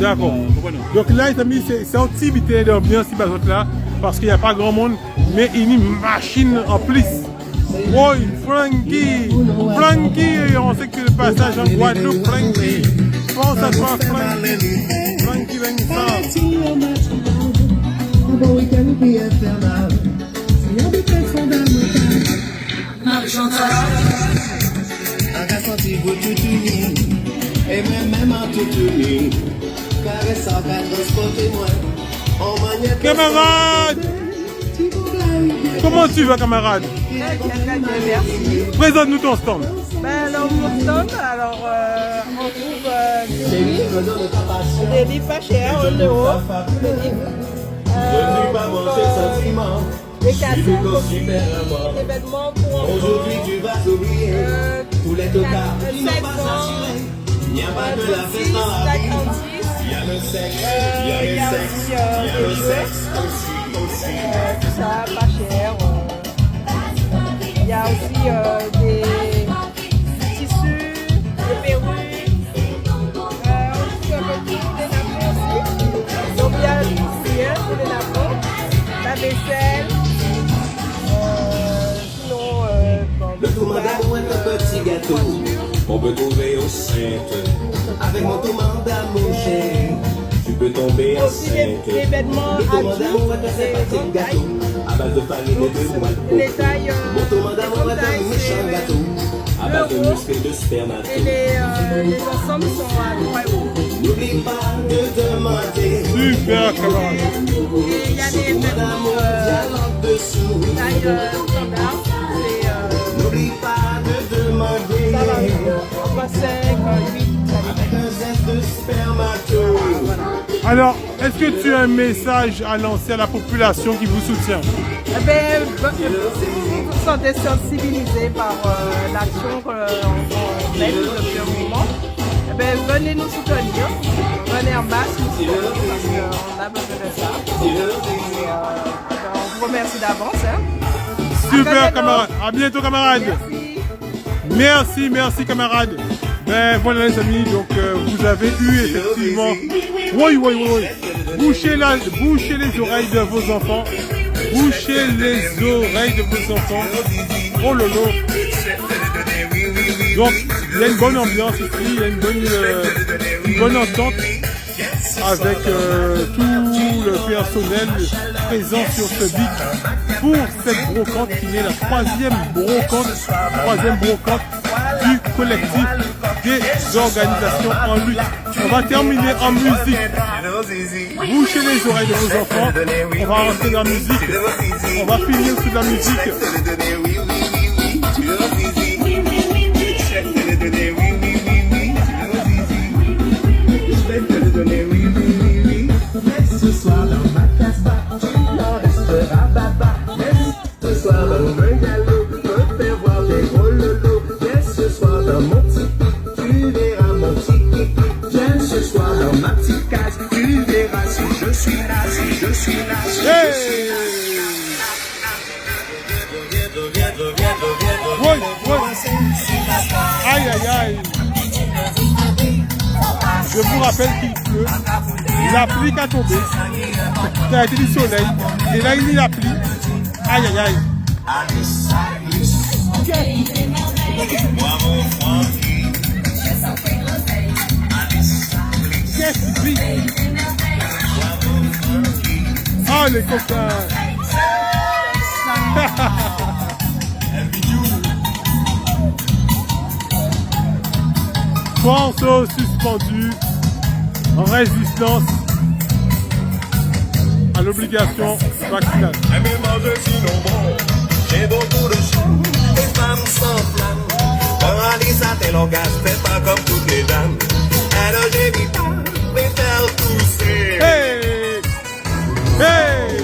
Speaker 1: D'accord. Donc là, les amis, c'est une activité d'ambiance là, parce qu'il n'y a pas grand monde, mais il y a une machine en plus. Oh, Frankie! Frankie! On sait que le passage en Guadeloupe, Frankie! Pense à toi, Frankie! Frankie Vincent!
Speaker 20: Et même en tout uni, car ça va transporter moi.
Speaker 1: Camarade! Comment tu vas, camarade?
Speaker 3: Merci.
Speaker 1: Présente-nous ton stand.
Speaker 3: Alors, mon stand, on trouve des livres pas chers, 1 euro. Des cassettes, des vêtements pour enfants.
Speaker 20: Aujourd'hui, tu vas oublier tous les tocards qui n'ont pas assuré. Il n'y a pas de la fête dans la vie. Il y a le sexe, il y a le sexe, il y a le sexe aussi.
Speaker 3: Tout ça, pas cher. Il y a aussi des tissus, des perruques, des nappes aussi. Donc il y a ici des nappes, la vaisselle.
Speaker 20: Le tourment d'amour est un petit gâteau. On peut trouver au centre. Avec mon tourment d'amour, tu peux tomber enceinte. Le tourment d'amour est un petit gâteau. À base de farine et de noix de coco. Mon tourment d'amour est un méchant gâteau. À base de muscles et de spermato.
Speaker 3: Et les ensembles sont à 3 euros.
Speaker 20: N'oublie pas de demander.
Speaker 1: Super, camarade.
Speaker 3: Et il y a des vêtements taille standard.
Speaker 20: N'oublie pas de demander.
Speaker 3: Ça va, on 5, 8.
Speaker 20: Avec un zeste de spermato.
Speaker 1: Alors, est-ce que tu as un message à lancer à la population qui vous soutient?
Speaker 3: Eh bien, si vous vous sentez sensibilisé par l'action qu'on mène depuis un moment, eh bien, venez nous soutenir. Venez en masse nous soutenir parce qu'on a besoin de ça. Et, on vous remercie d'avance. Hein.
Speaker 1: Super, camarade. À bientôt, camarade. Merci, merci, camarade. Ben voilà les amis, donc vous avez eu effectivement... Oui. Bouchez les oreilles de vos enfants. Bouchez les oreilles de vos enfants. Oh lolo. Donc il y a une bonne ambiance ici, il y a une bonne entente avec tout le personnel présent sur ce beat pour cette brocante qui est la troisième brocante du collectif des organisations en lutte. On va terminer en musique. Bouchez les oreilles de vos enfants. On va rentrer dans la musique. On va finir sur la musique. Hey! Oui, oui. Aïe, aïe, aïe. Je vous rappelle qu'il pleut. La pluie qui a tombé. Ça a été du soleil. Et là, il y a la pluie. Aïe, aïe, aïe. Qu'est-ce qu'il dit? Ah, les copains. France suspendue en résistance à l'obligation vaccinale.
Speaker 20: J'ai beaucoup de choux, des femmes sans flamme. Quand Alissa t'es l'orgasme, fais pas comme toutes les dames. Alors j'évite pas, mais faire tousser.
Speaker 1: Hey! Hey!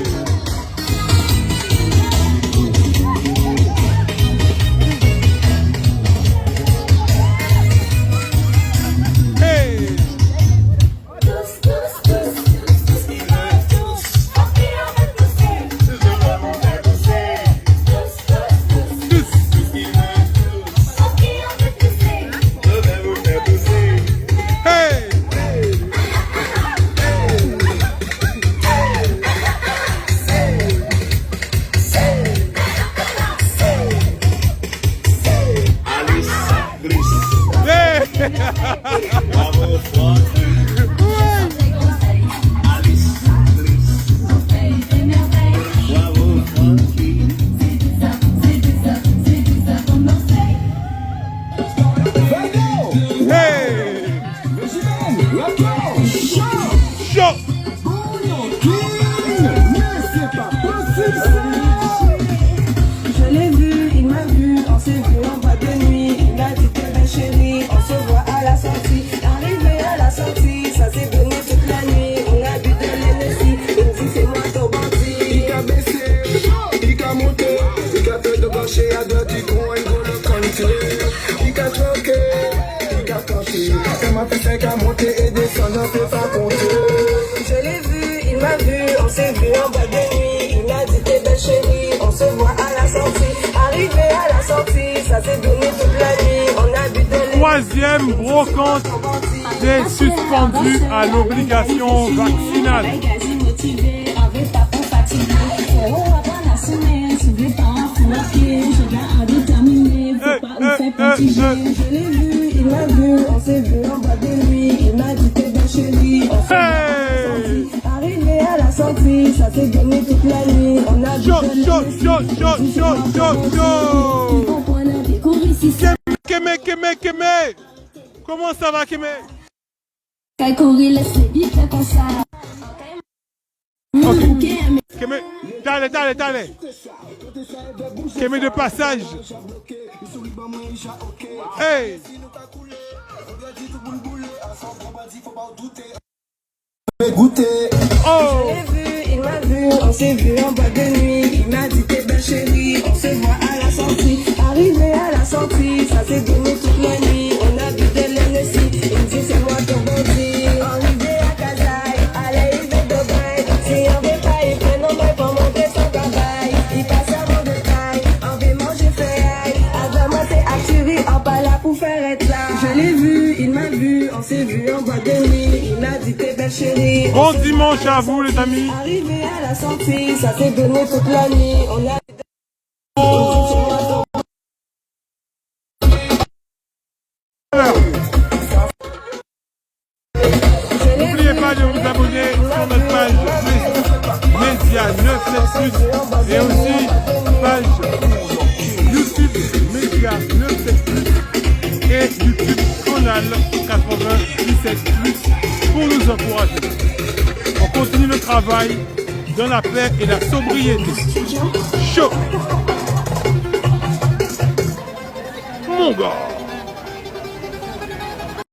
Speaker 20: Je l'ai vu, il m'a vu, on s'est vu en boîte de nuit. Il m'a dit t'es belle chérie, on se voit à la sortie. Arrivé à la sortie, ça s'est donné toute la nuit. On a bu de
Speaker 1: Troisième brocante des suspendus à l'obligation vaccinale.
Speaker 20: Je l'ai vu, il m'a vu, on s'est vu en boîte de nuit. Il m'a dit t'es belle chérie, on s'est vu à la sortie. Arrivé à la sortie, ça s'est donné toute la nuit. On a bu
Speaker 1: de Kémé. Comment ça va, Kémé? Ok. Kémé, dale. Kémé de passage. Hey!
Speaker 20: Oh! Je l'ai vu, il m'a vu, on s'est vu en boîte de nuit. Il m'a dit t'es belle chérie, on se voit à la sortie. Arrivé à la sortie, ça s'est donné toute la nuit. On a bu de l'Hennessy, il me dit c'est moi ton bandit. Arrivé à Kazaï, allez il veut de bail. Si on veut pas, il prend nos mains pour monter son travail. Il passe avant de taille, on veut manger feuille. Avant moi c'est Acturi, on pas là pour faire être là. Je l'ai vu, il m'a vu, on s'est vu en boîte de nuit. Il m'a dit t'es belle chérie.
Speaker 1: Bon dimanche à vous les amis.
Speaker 20: Arrivé à la sortie, ça s'est donné toute la nuit. On a
Speaker 1: N'oubliez pas de vous abonner sur notre page Média 97 et aussi page YouTube Média 97 et YouTube Canal 97 pour nous encourager. On continue le travail dans la paix et la sobriété. Chaud! Mon gars!